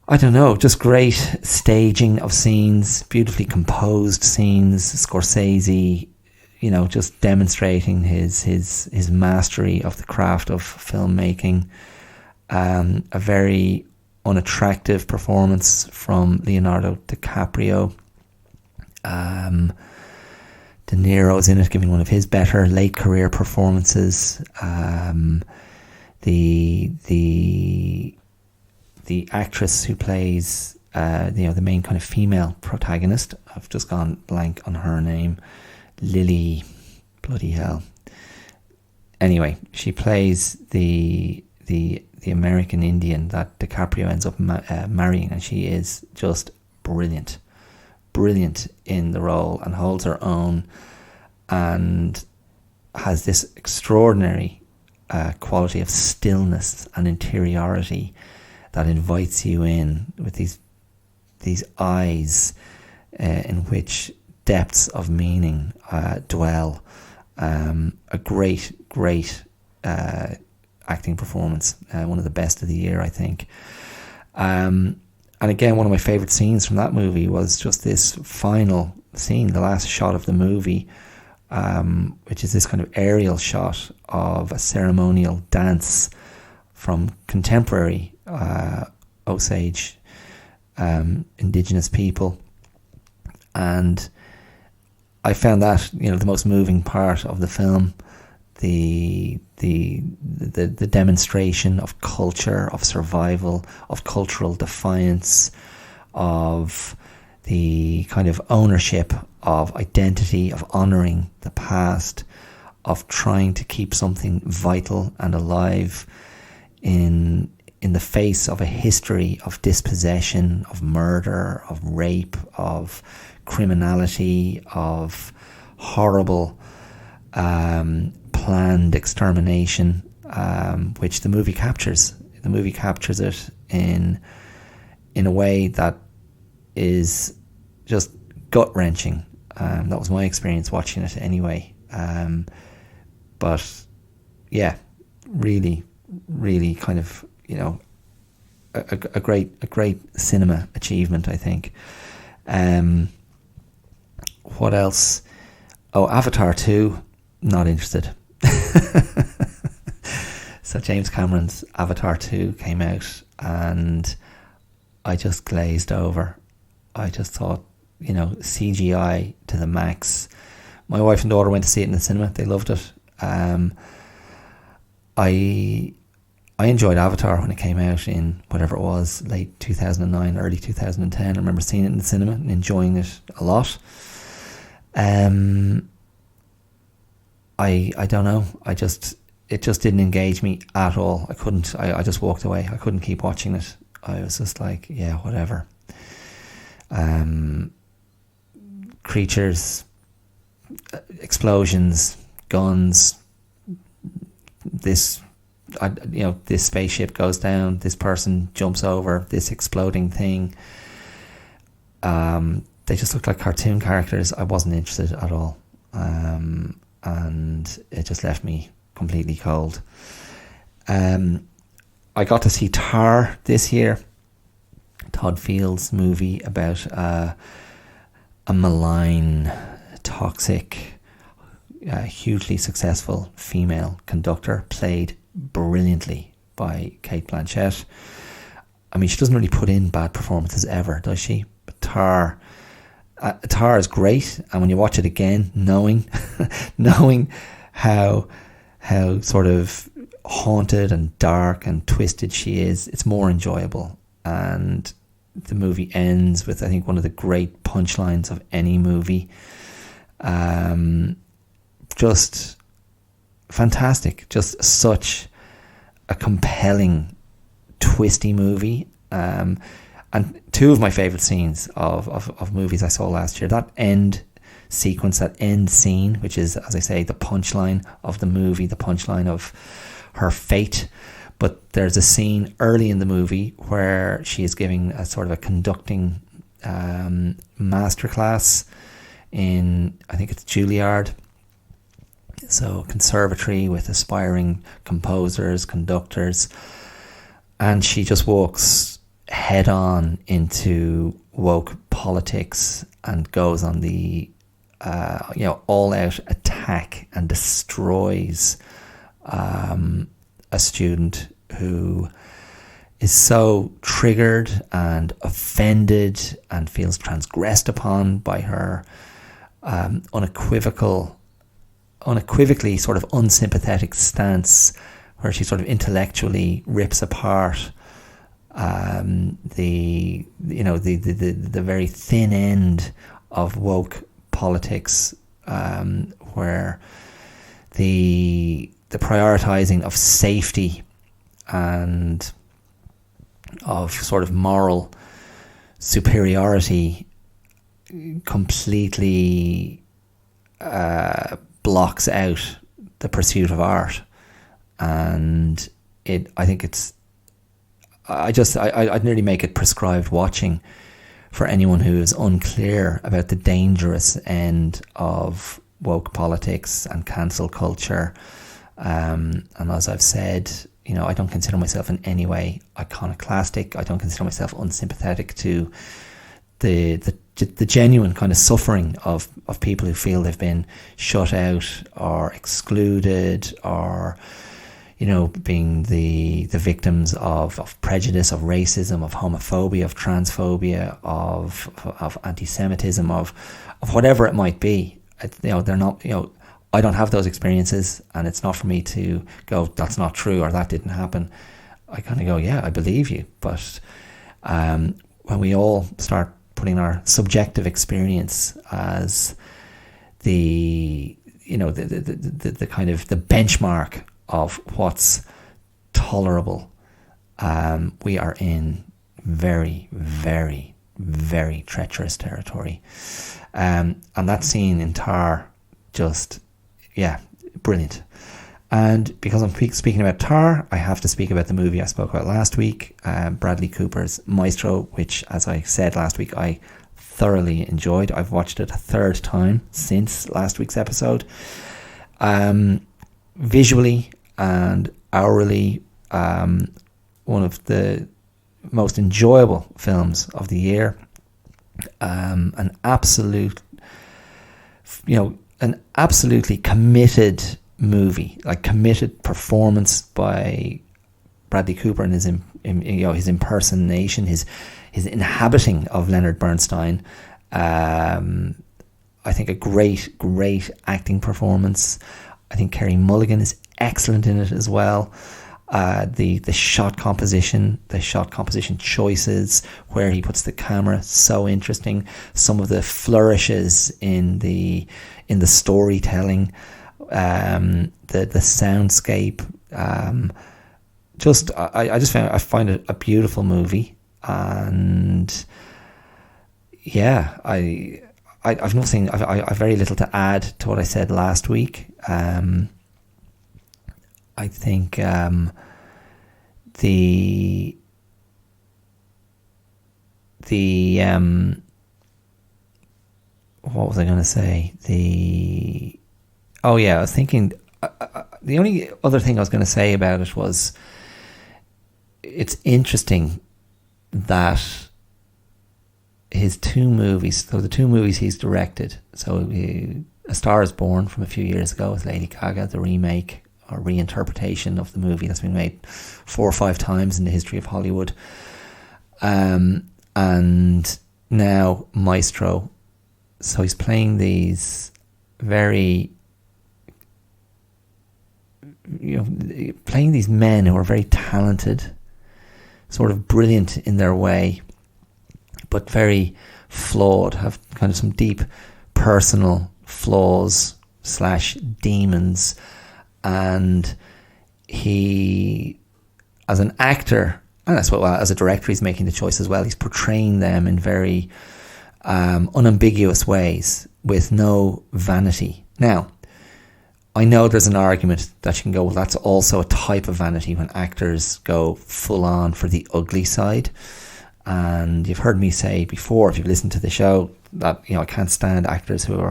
Speaker 1: I don't know, just great staging of scenes, beautifully composed scenes. Scorsese, just demonstrating his mastery of the craft of filmmaking. A very unattractive performance from Leonardo DiCaprio. De Niro's in it, giving one of his better late career performances. The actress who plays the main kind of female protagonist, I've just gone blank on her name, Lily, bloody hell. Anyway, she plays the American Indian that DiCaprio ends up marrying, and she is just brilliant in the role and holds her own, and has this extraordinary quality of stillness and interiority that invites you in with these eyes in which depths of meaning dwell. A great acting performance, one of the best of the year, I think. And again, one of my favourite scenes from that movie was just this final scene, the last shot of the movie, which is this kind of aerial shot of a ceremonial dance from contemporary Osage indigenous people. And I found that, the most moving part of the film, the demonstration of culture, of survival, of cultural defiance, of the kind of ownership of identity, of honouring the past, of trying to keep something vital and alive in the face of a history of dispossession, of murder, of rape, of criminality, of horrible planned extermination, which the movie captures. The movie captures it in a way that is just gut-wrenching. That was my experience watching it anyway. But yeah, really, really kind of, a great cinema achievement, I think. What else? Oh, Avatar 2, not interested. So James Cameron's Avatar 2 came out and I just glazed over. I just thought, CGI to the max. My wife and daughter went to see it in the cinema. They loved it. I enjoyed Avatar when it came out in whatever it was, late 2009, early 2010. I remember seeing it in the cinema and enjoying it a lot. I don't know. It just didn't engage me at all. I just walked away. I couldn't keep watching it. I was just like, yeah, whatever. Creatures, explosions, guns. This spaceship goes down. This person jumps over this exploding thing. They just looked like cartoon characters. I wasn't interested at all, and it just left me completely cold. I got to see Tar this year, Todd Field's movie about a malign, toxic, hugely successful female conductor, played brilliantly by Cate Blanchett. I mean, she doesn't really put in bad performances ever, does she? But Tar is great, and when you watch it again, knowing how sort of haunted and dark and twisted she is, it's more enjoyable. And the movie ends with, I think, one of the great punchlines of any movie. Just fantastic. Just such a compelling, twisty movie. And two of my favourite scenes of movies I saw last year, that end sequence, that end scene, which is, as I say, the punchline of the movie, the punchline of her fate. But there's a scene early in the movie where she is giving a sort of a conducting masterclass in, I think it's Juilliard, so conservatory with aspiring composers, conductors, and she just walks head on into woke politics and goes on the all-out attack and destroys a student who is so triggered and offended and feels transgressed upon by her unequivocally sort of unsympathetic stance, where she sort of intellectually rips apart the very thin end of woke politics, where the prioritizing of safety and of sort of moral superiority completely blocks out the pursuit of art. And I'd nearly make it prescribed watching for anyone who is unclear about the dangerous end of woke politics and cancel culture. And as I've said, I don't consider myself in any way iconoclastic. I don't consider myself unsympathetic to the genuine kind of suffering of people who feel they've been shut out or excluded, or being the victims of prejudice, of racism, of homophobia, of transphobia, of anti-Semitism, of whatever it might be. They're not, I don't have those experiences, and it's not for me to go, that's not true, or that didn't happen. I kind of go, yeah, I believe you. But when we all start putting our subjective experience as the the kind of the benchmark of what's tolerable. We are in very, very, very treacherous territory. And that scene in Tar, just, brilliant. And because I'm speaking about Tar, I have to speak about the movie I spoke about last week, Bradley Cooper's Maestro, which, as I said last week, I thoroughly enjoyed. I've watched it a third time since last week's episode. Visually and hourly, one of the most enjoyable films of the year. An absolutely committed movie, like committed performance by Bradley Cooper and his impersonation, his inhabiting of Leonard Bernstein. I think a great acting performance. I think Kerry Mulligan is excellent in it as well. The shot composition choices, where he puts the camera, so interesting. Some of the flourishes in the storytelling, the soundscape. I find it a beautiful movie, and I've nothing. I've very little to add to what I said last week. I think the what was I going to say? I was thinking the only other thing I was going to say about it was it's interesting that his two movies, so the two movies he's directed, so A Star is Born from a few years ago with Lady Gaga, the remake or reinterpretation of the movie that's been made 4 or 5 times in the history of Hollywood, and now Maestro. So he's playing these playing these men who are very talented, sort of brilliant in their way, but very flawed, have kind of some deep personal flaws / demons. And he, as an actor, and as well as a director, he's making the choice as well. He's portraying them in very unambiguous ways with no vanity. Now, I know there's an argument that you can go, well, that's also a type of vanity when actors go full on for the ugly side. And you've heard me say before, if you've listened to the show, that I can't stand actors who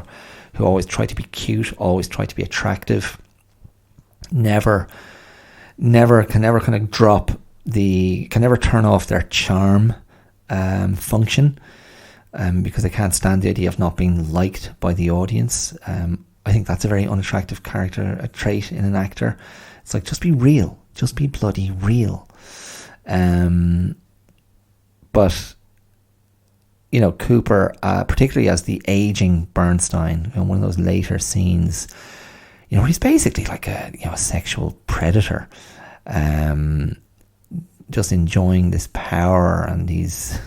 Speaker 1: always try to be cute, always try to be attractive. Never kind of can never turn off their charm function, because they can't stand the idea of not being liked by the audience. I think that's a very unattractive character trait in an actor. It's like, just be real, just be bloody real. But Cooper, particularly as the aging Bernstein, one of those later scenes, where he's basically like a sexual predator, just enjoying this power, and he's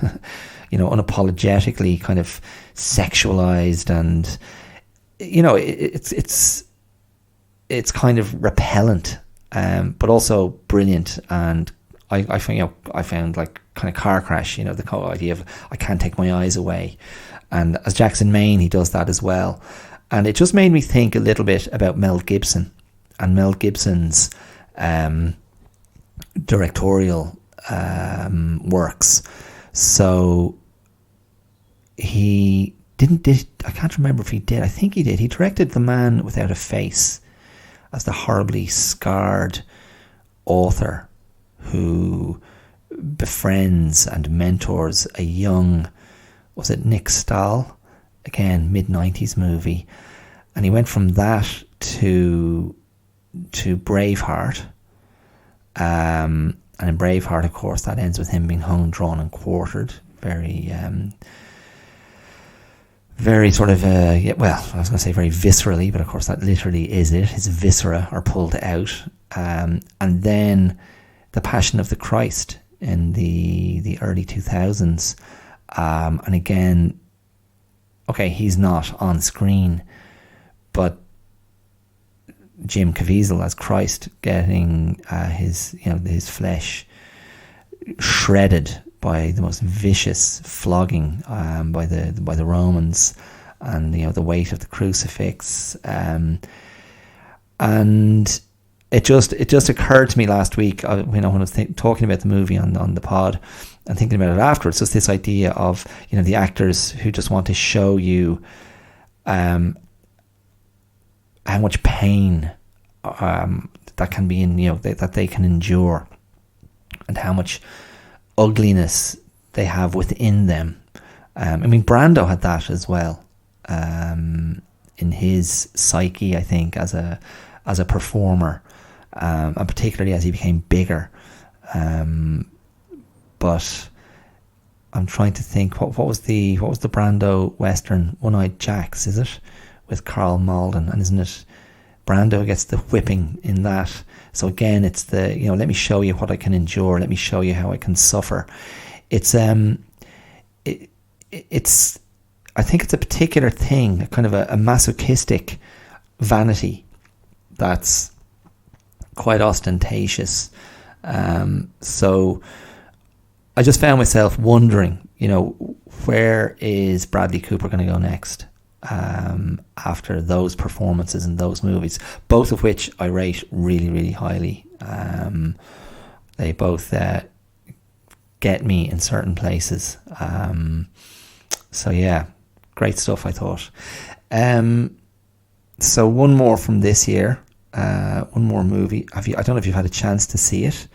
Speaker 1: unapologetically kind of sexualized, and it's kind of repellent, but also brilliant. And I found like kind of car crash, the whole idea of I can't take my eyes away, and as Jackson Maine, he does that as well. And it just made me think a little bit about Mel Gibson and Mel Gibson's directorial works. So he I can't remember if he did. I think he did. He directed The Man Without a Face as the horribly scarred author who befriends and mentors a young, was it Nick Stahl? Again, mid-90s movie. And he went from that to Braveheart. And in Braveheart, of course, that ends with him being hung, drawn and quartered. Very sort of, I was going to say very viscerally, but of course that literally is it. His viscera are pulled out. And then The Passion of the Christ in the early 2000s. And again, okay, he's not on screen, but Jim Caviezel as Christ getting his flesh shredded by the most vicious flogging by the Romans, and the weight of the crucifix, and it just occurred to me last week when I was talking about the movie on the pod and thinking about it afterwards, just this idea of the actors who just want to show you how much pain that can be in that they can endure, and how much ugliness they have within them. I mean, Brando had that as well in his psyche, I think, as a performer, and particularly as he became bigger. But I'm trying to think, what was the Brando Western, One-Eyed Jacks, is it, with Carl Malden, and isn't it Brando gets the whipping in that? So again, it's the let me show you what I can endure, let me show you how I can suffer. It's it's I think it's a particular thing, a kind of a masochistic vanity that's quite ostentatious. So I just found myself wondering, where is Bradley Cooper going to go next after those performances in those movies, both of which I rate really, really highly. They both get me in certain places. So yeah, great stuff, I thought. So one more from this year, one more movie. I don't know if you've had a chance to see it,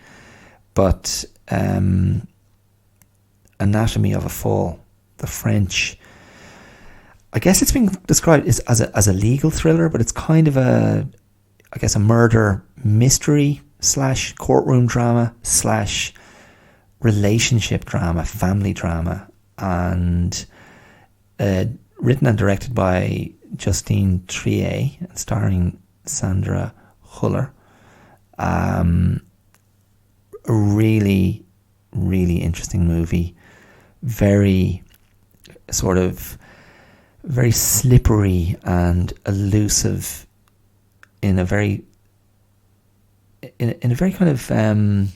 Speaker 1: but Anatomy of a Fall, the French. I guess it's been described as a legal thriller, but it's kind of a murder mystery / courtroom drama / relationship drama, family drama, and written and directed by Justine Triet and starring Sandra Huller. A really, really interesting movie. Very slippery and elusive in a very kind of in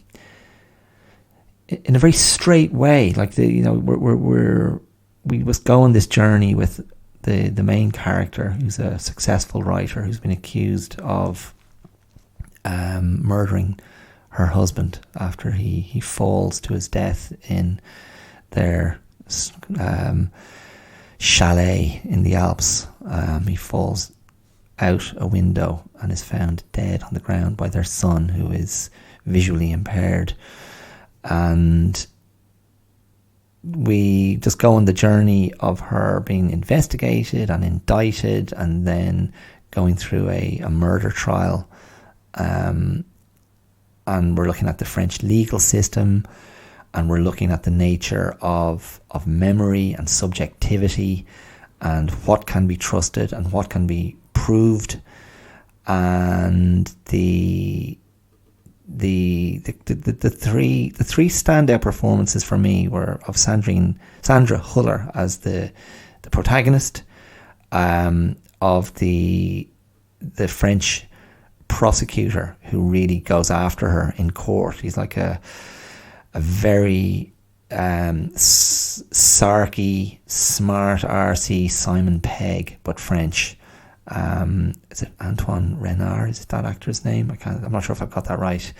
Speaker 1: a very straight way. Like we must go on this journey with the main character, who's a successful writer who's been accused of murdering her husband after he falls to his death in their chalet in the Alps. He falls out a window and is found dead on the ground by their son, who is visually impaired. And we just go on the journey of her being investigated and indicted, and then going through a murder trial. And we're looking at the French legal system, and we're looking at the nature of memory and subjectivity, and what can be trusted and what can be proved. And the three standout performances for me were of Sandra Huller as the protagonist, of the French prosecutor who really goes after her in court. He's like a very sarky, smart, arsey Simon Pegg, but French. Is it Antoine Renard? Is it that actor's name? I'm not sure if I've got that right.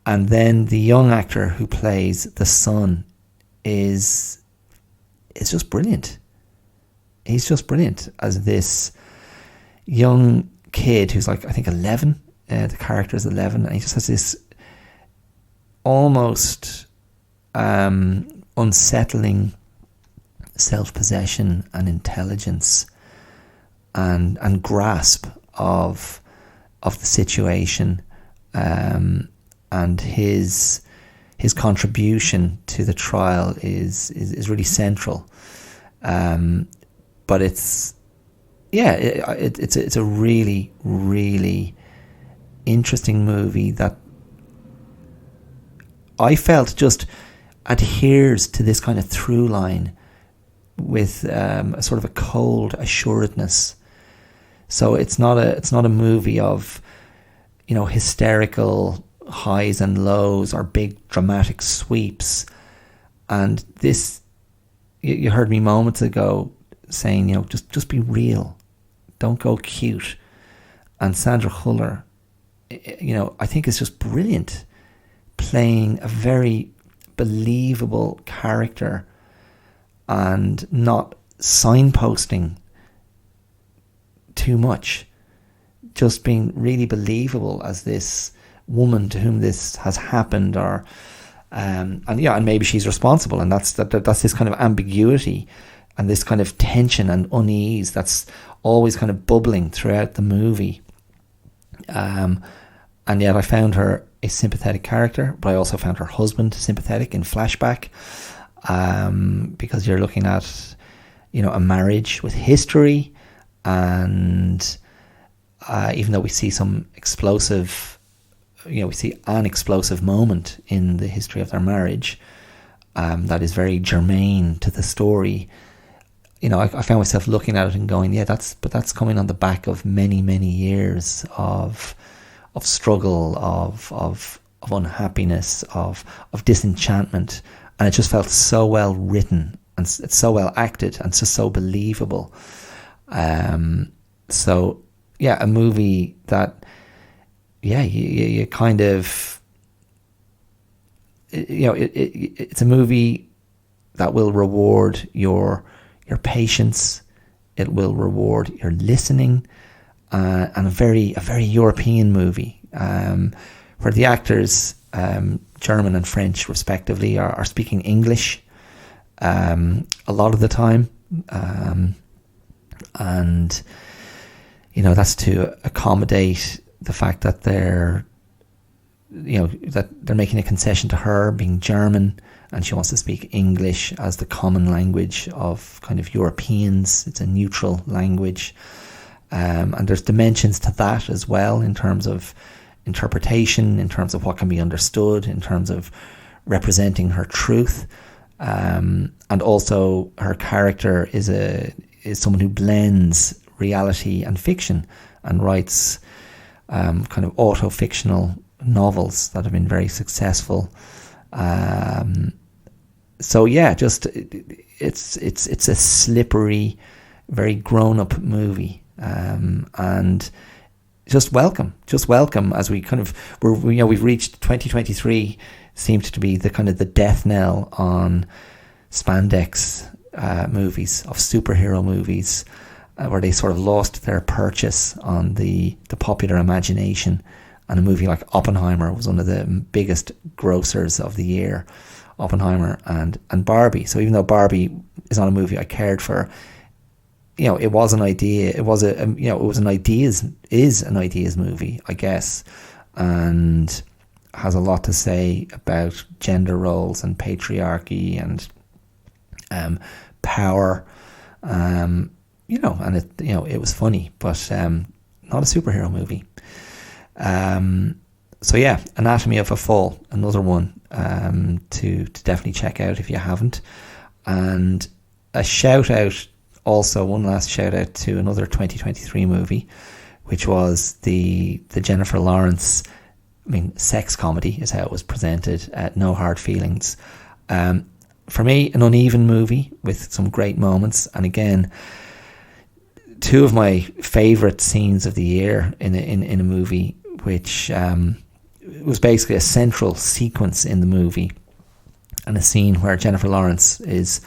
Speaker 1: And then the young actor who plays the son is just brilliant. He's just brilliant as this young kid who's like, I think 11. The character is 11, and he just has this almost unsettling self-possession and intelligence and grasp of the situation, and his contribution to the trial is really central. But it's a really, really interesting movie that I felt just adheres to this kind of through line with a sort of a cold assuredness. So it's not a movie of hysterical highs and lows or big dramatic sweeps. And this, you heard me moments ago saying, just be real, don't go cute. And Sandra Huller, I think is just brilliant, playing a very believable character and not signposting too much, just being really believable as this woman to whom this has happened, or and maybe she's responsible, and that's this kind of ambiguity and this kind of tension and unease that's always kind of bubbling throughout the movie. And yet I found her a sympathetic character, but I also found her husband sympathetic in flashback, because you're looking at, a marriage with history, and even though we see some explosive, we see an explosive moment in the history of their marriage, that is very germane to the story. I found myself looking at it and going, yeah, that's coming on the back of many, many years of struggle, of unhappiness, of disenchantment, and it just felt so well written, and it's so well acted, and it's just so believable. So yeah, a movie that, you kind of, it's a movie that will reward your patience. It will reward your listening, and a very European movie, where the actors, German and French respectively, are speaking English a lot of the time, and that's to accommodate the fact that they're making a concession to her being German, and she wants to speak English as the common language of kind of Europeans. It's a neutral language. And there's dimensions to that as well, in terms of interpretation, in terms of what can be understood, in terms of representing her truth. And also her character is someone who blends reality and fiction, and writes kind of auto-fictional novels that have been very successful. So yeah, just it's a slippery, very grown-up movie, and just welcome as we kind of we've reached 2023. Seemed to be the kind of the death knell on spandex movies, of superhero movies, where they sort of lost their purchase on the popular imagination. And a movie like Oppenheimer was one of the biggest grossers of the year. Oppenheimer and Barbie. So even though Barbie is not a movie I cared for, it was an idea. It was an ideas movie, I guess, and has a lot to say about gender roles and patriarchy and power. And it was funny, but not a superhero movie. So yeah, Anatomy of a Fall, another one to definitely check out if you haven't. And a shout out, also one last shout out to another 2023 movie, which was the Jennifer Lawrence, sex comedy is how it was presented, No Hard Feelings. For me, an uneven movie with some great moments, and again, two of my favourite scenes of the year in a movie, which was basically a central sequence in the movie, and a scene where Jennifer Lawrence is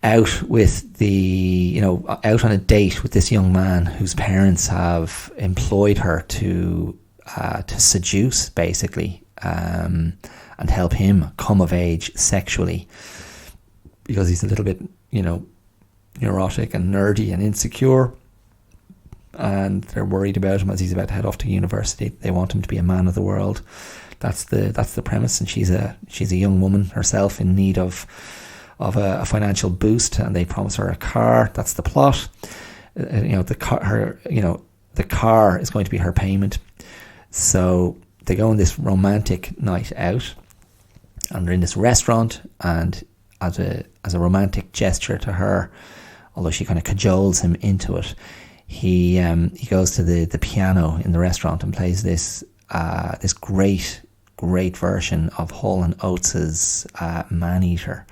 Speaker 1: out with out on a date with this young man whose parents have employed her to seduce, basically, and help him come of age sexually, because he's a little bit, neurotic and nerdy and insecure, and they're worried about him as he's about to head off to university. They want him to be a man of the world. That's the premise, and she's a young woman herself in need of a financial boost, and they promise her a car. That's the plot. The car is going to be her payment. So they go on this romantic night out, and they're in this restaurant, and as a romantic gesture to her, although she kind of cajoles him into it, he goes to the piano in the restaurant and plays this great version of Hall and Oates's Man Eater,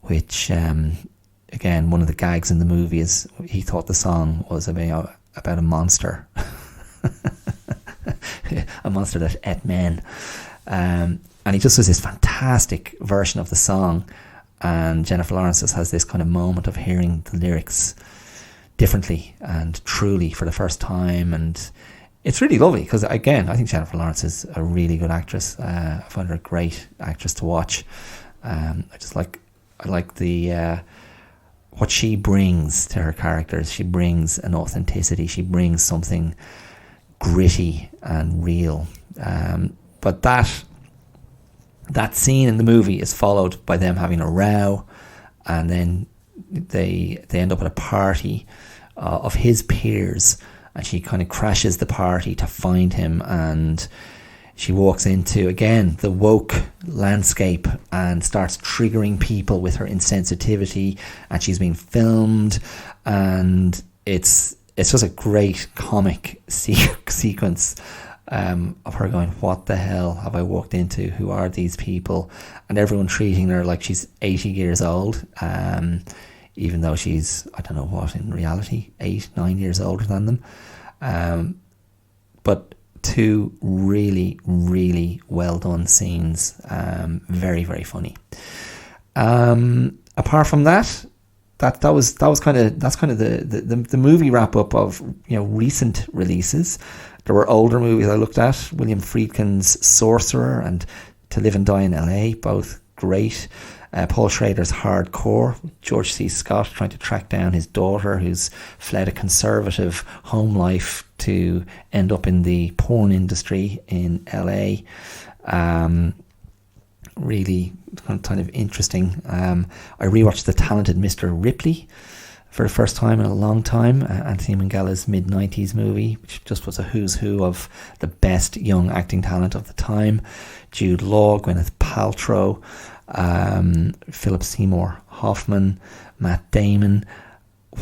Speaker 1: which again, one of the gags in the movie is he thought the song was about a monster, a monster that ate men, and he just does this fantastic version of the song. And Jennifer Lawrence just has this kind of moment of hearing the lyrics differently and truly for the first time, and it's really lovely because, again, I think Jennifer Lawrence is a really good actress. I find her a great actress to watch. I like the what she brings to her characters. She brings an authenticity. She brings something gritty and real. But that scene in the movie is followed by them having a row, and then they end up at a party of his peers, and she kind of crashes the party to find him, and she walks into, again, the woke landscape and starts triggering people with her insensitivity, and she's being filmed, and it's just a great comic sequence of her going, what the hell have I walked into? Who are these people? And everyone treating her like she's 80 years old, even though she's, I don't know what, in reality, 8-9 years older than them. But two really, really well done scenes. Very, very funny. Apart from that, that's kind of the movie wrap up of recent releases. There were older movies I looked at. William Friedkin's Sorcerer and To Live and Die in LA, both great. Paul Schrader's Hardcore, George C. Scott trying to track down his daughter who's fled a conservative home life to end up in the porn industry in LA. Really kind of interesting. I rewatched The Talented Mr. Ripley for the first time in a long time, Anthony Minghella's mid-90s movie, which just was a who's who of the best young acting talent of the time. Jude Law, Gwyneth Paltrow, Philip Seymour Hoffman, Matt Damon.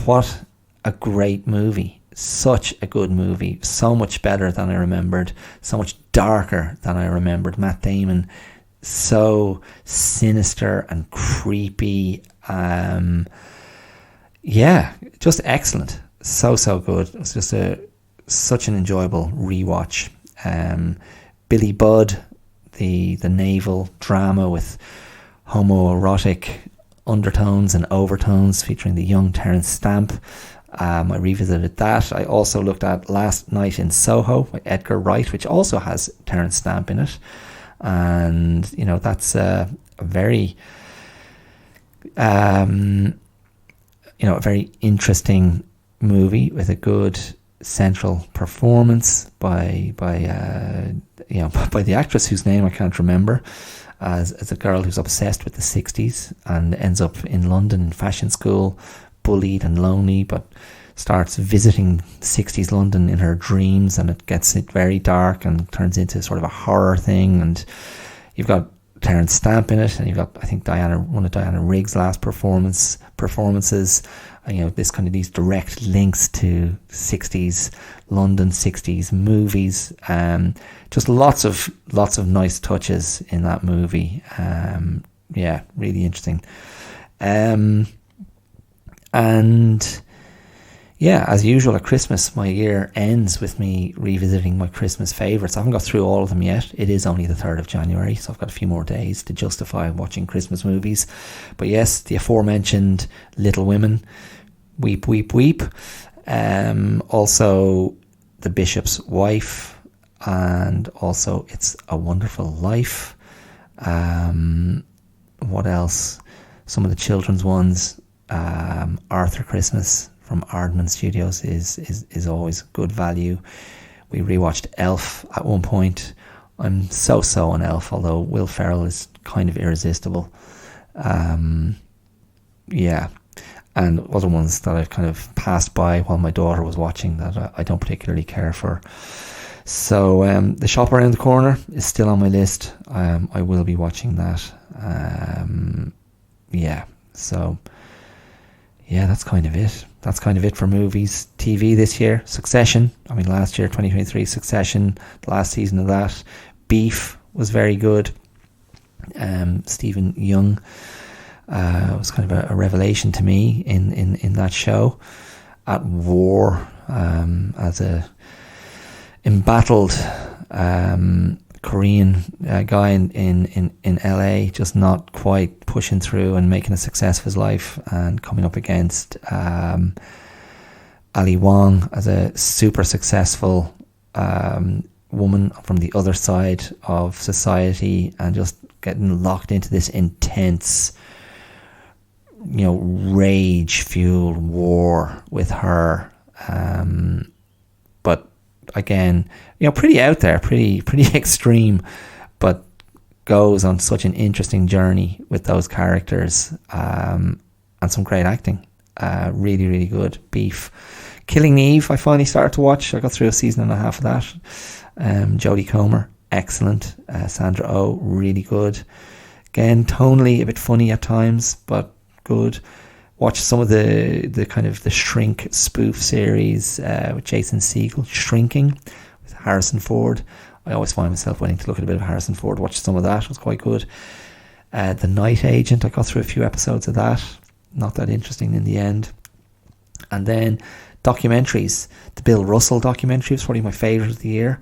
Speaker 1: What a great movie. Such a good movie. So much better than I remembered. So much darker than I remembered. Matt Damon, so sinister and creepy. Yeah, just excellent. So good. It was just such an enjoyable rewatch. Billy Budd, the naval drama with homoerotic undertones and overtones featuring the young Terence Stamp. I revisited that. I also looked at Last Night in Soho by Edgar Wright, which also has Terence Stamp in it. And, that's a very... a very interesting movie with a good central performance by the actress whose name I can't remember, as a girl who's obsessed with the 60s and ends up in London fashion school, bullied and lonely, but starts visiting 60s London in her dreams, and it gets very dark and turns into sort of a horror thing. And you've got Terence Stamp in it, and you've got, I think, one of Diana Rigg's last performances. This kind of these direct links to 60s London, 60s movies. Just lots of nice touches in that movie. Yeah, really interesting. And yeah, as usual at Christmas, my year ends with me revisiting my Christmas favourites. I haven't got through all of them yet. It is only the 3rd of January, so I've got a few more days to justify watching Christmas movies. But yes, the aforementioned Little Women, Weep, Weep, Weep. Also, The Bishop's Wife, and also It's a Wonderful Life. What else? Some of the children's ones. Arthur Christmas from Aardman Studios is always good value. We rewatched Elf at one point. I'm so on Elf, although Will Ferrell is kind of irresistible. Yeah, and other ones that I've kind of passed by while my daughter was watching that I don't particularly care for. So The Shop Around the Corner is still on my list. I will be watching that. Yeah, so yeah, that's kind of it. that's kind of it for movies. TV this year, Succession. I mean, last year, 2023, Succession, the last season of that. Beef was very good. Stephen Young was kind of a revelation to me in that show. At war, as a embattled Korean guy in LA, just not quite pushing through and making a success of his life, and coming up against Ali Wong as a super successful woman from the other side of society, and just getting locked into this intense, rage-fueled war with her. But again, pretty out there, pretty extreme, but goes on such an interesting journey with those characters, and some great acting. Really, really good. Beef. Killing Eve, I finally started to watch. I got through a season and a half of that. Jodie Comer, excellent. Sandra Oh, really good. Again, tonally a bit funny at times, but good. Watch some of the kind of the Shrink spoof series with Jason Segel, Shrinking, with Harrison Ford. I always find myself wanting to look at a bit of Harrison Ford. Watch some of that, it was quite good. The Night Agent, I got through a few episodes of that. Not that interesting in the end. And then documentaries. The Bill Russell documentary was probably my favourite of the year.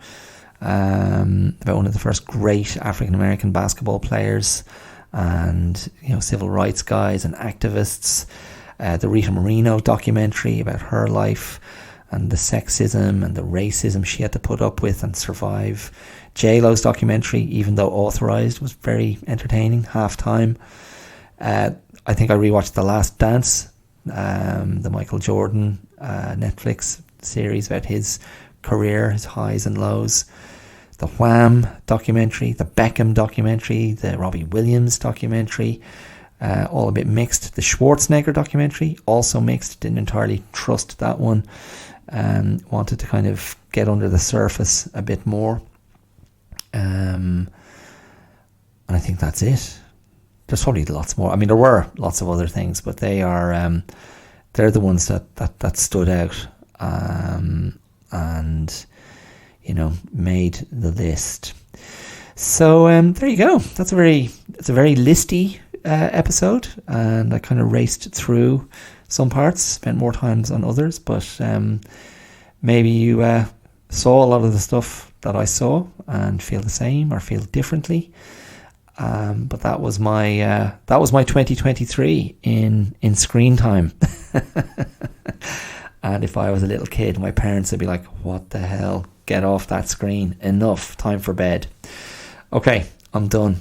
Speaker 1: About one of the first great African-American basketball players, and civil rights guys and activists. The Rita Moreno documentary about her life and the sexism and the racism she had to put up with and survive. J-Lo's documentary, even though authorised, was very entertaining, half time. I think I rewatched The Last Dance, the Michael Jordan Netflix series about his career, his highs and lows. The Wham documentary, the Beckham documentary, the Robbie Williams documentary, all a bit mixed. The Schwarzenegger documentary, also mixed, didn't entirely trust that one. Wanted to kind of get under the surface a bit more. And I think that's it. There's probably lots more. I mean, there were lots of other things, but they're the ones that stood out, and made the list. So there you go. It's a very listy episode, and I kind of raced through some parts, spent more times on others, but maybe you saw a lot of the stuff that I saw and feel the same or feel differently. But that was my 2023 in Screentime. And if I was a little kid, my parents would be like, "What the hell? Get off that screen. Enough. Time for bed." Okay, I'm done.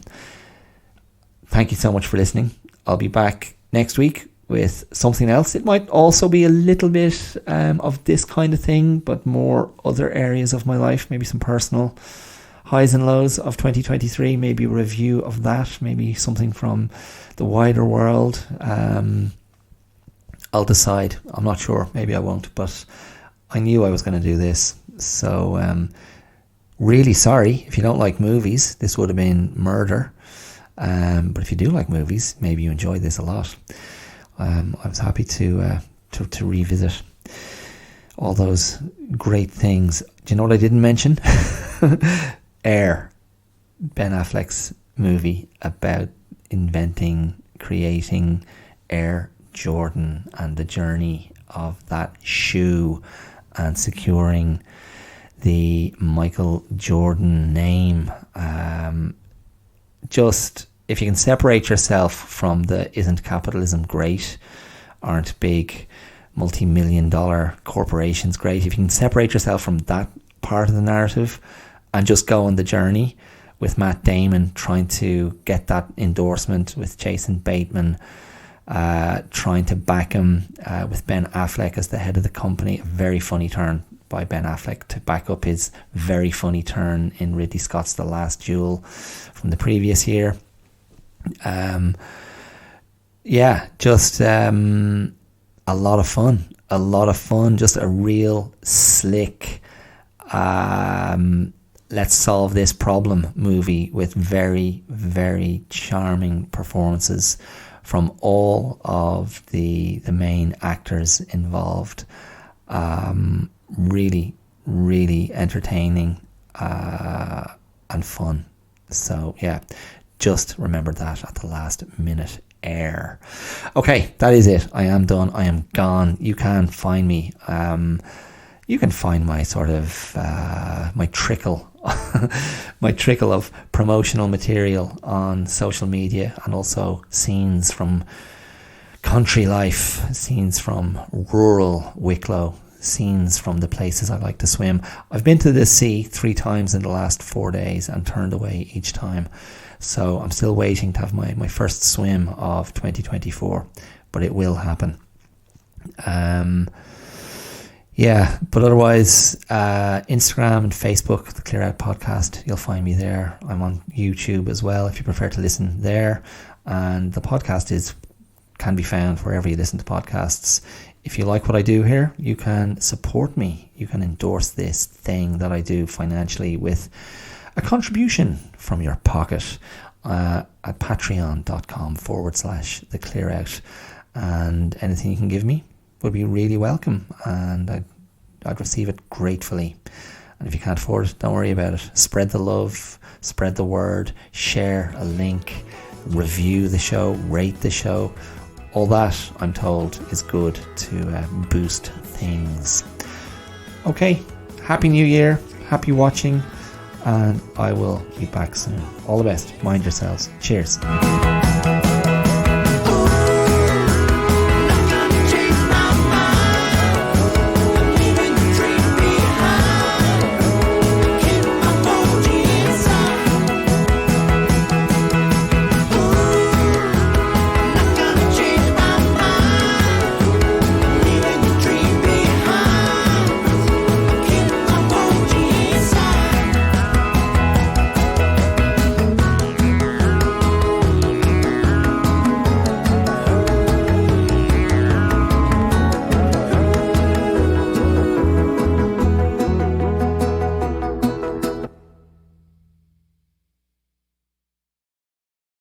Speaker 1: Thank you so much for listening. I'll be back next week with something else. It might also be a little bit of this kind of thing, but more other areas of my life, maybe some personal highs and lows of 2023, maybe a review of that, maybe something from the wider world. I'll decide. I'm not sure. Maybe I won't, but I knew I was going to do this. So really sorry if you don't like movies. This would have been murder. But if you do like movies, maybe you enjoy this a lot. I was happy to revisit all those great things. Do you know what I didn't mention? Air, Ben Affleck's movie about creating Air Jordan and the journey of that shoe and securing the Michael Jordan name. Just, if you can separate yourself from the "isn't capitalism great, aren't big multi-million-dollar corporations great," if you can separate yourself from that part of the narrative and just go on the journey with Matt Damon trying to get that endorsement, with Jason Bateman trying to back him, with Ben Affleck as the head of the company. A very funny turn by Ben Affleck to back up his very funny turn in Ridley Scott's The Last Duel from the previous year. Just a lot of fun, just a real slick let's solve this problem movie with very, very charming performances from all of the main actors involved. Really, really entertaining and fun. So yeah, just remember that at the last minute air. Okay, that is it. I am done. I am gone. You can find me. You can find my sort of my trickle my trickle of promotional material on social media, and also scenes from country life, scenes from rural Wicklow, scenes from the places I like to swim. I've been to the sea 3 times in the last 4 days and turned away each time. So I'm still waiting to have my first swim of 2024, but it will happen. Yeah, but otherwise, Instagram and Facebook, the Clear Out Podcast, you'll find me there. I'm on YouTube as well if you prefer to listen there. And the podcast can be found wherever you listen to podcasts. If you like what I do here, you can support me. You can endorse this thing that I do financially with a contribution from your pocket at patreon.com/The Clear Out. And anything you can give me would be really welcome, and I'd receive it gratefully. And if you can't afford it, don't worry about it. Spread the love, spread the word, share a link, review the show, rate the show. All that, I'm told, is good to boost things. Okay, Happy New Year, happy watching, and I will be back soon. All the best. Mind yourselves. Cheers.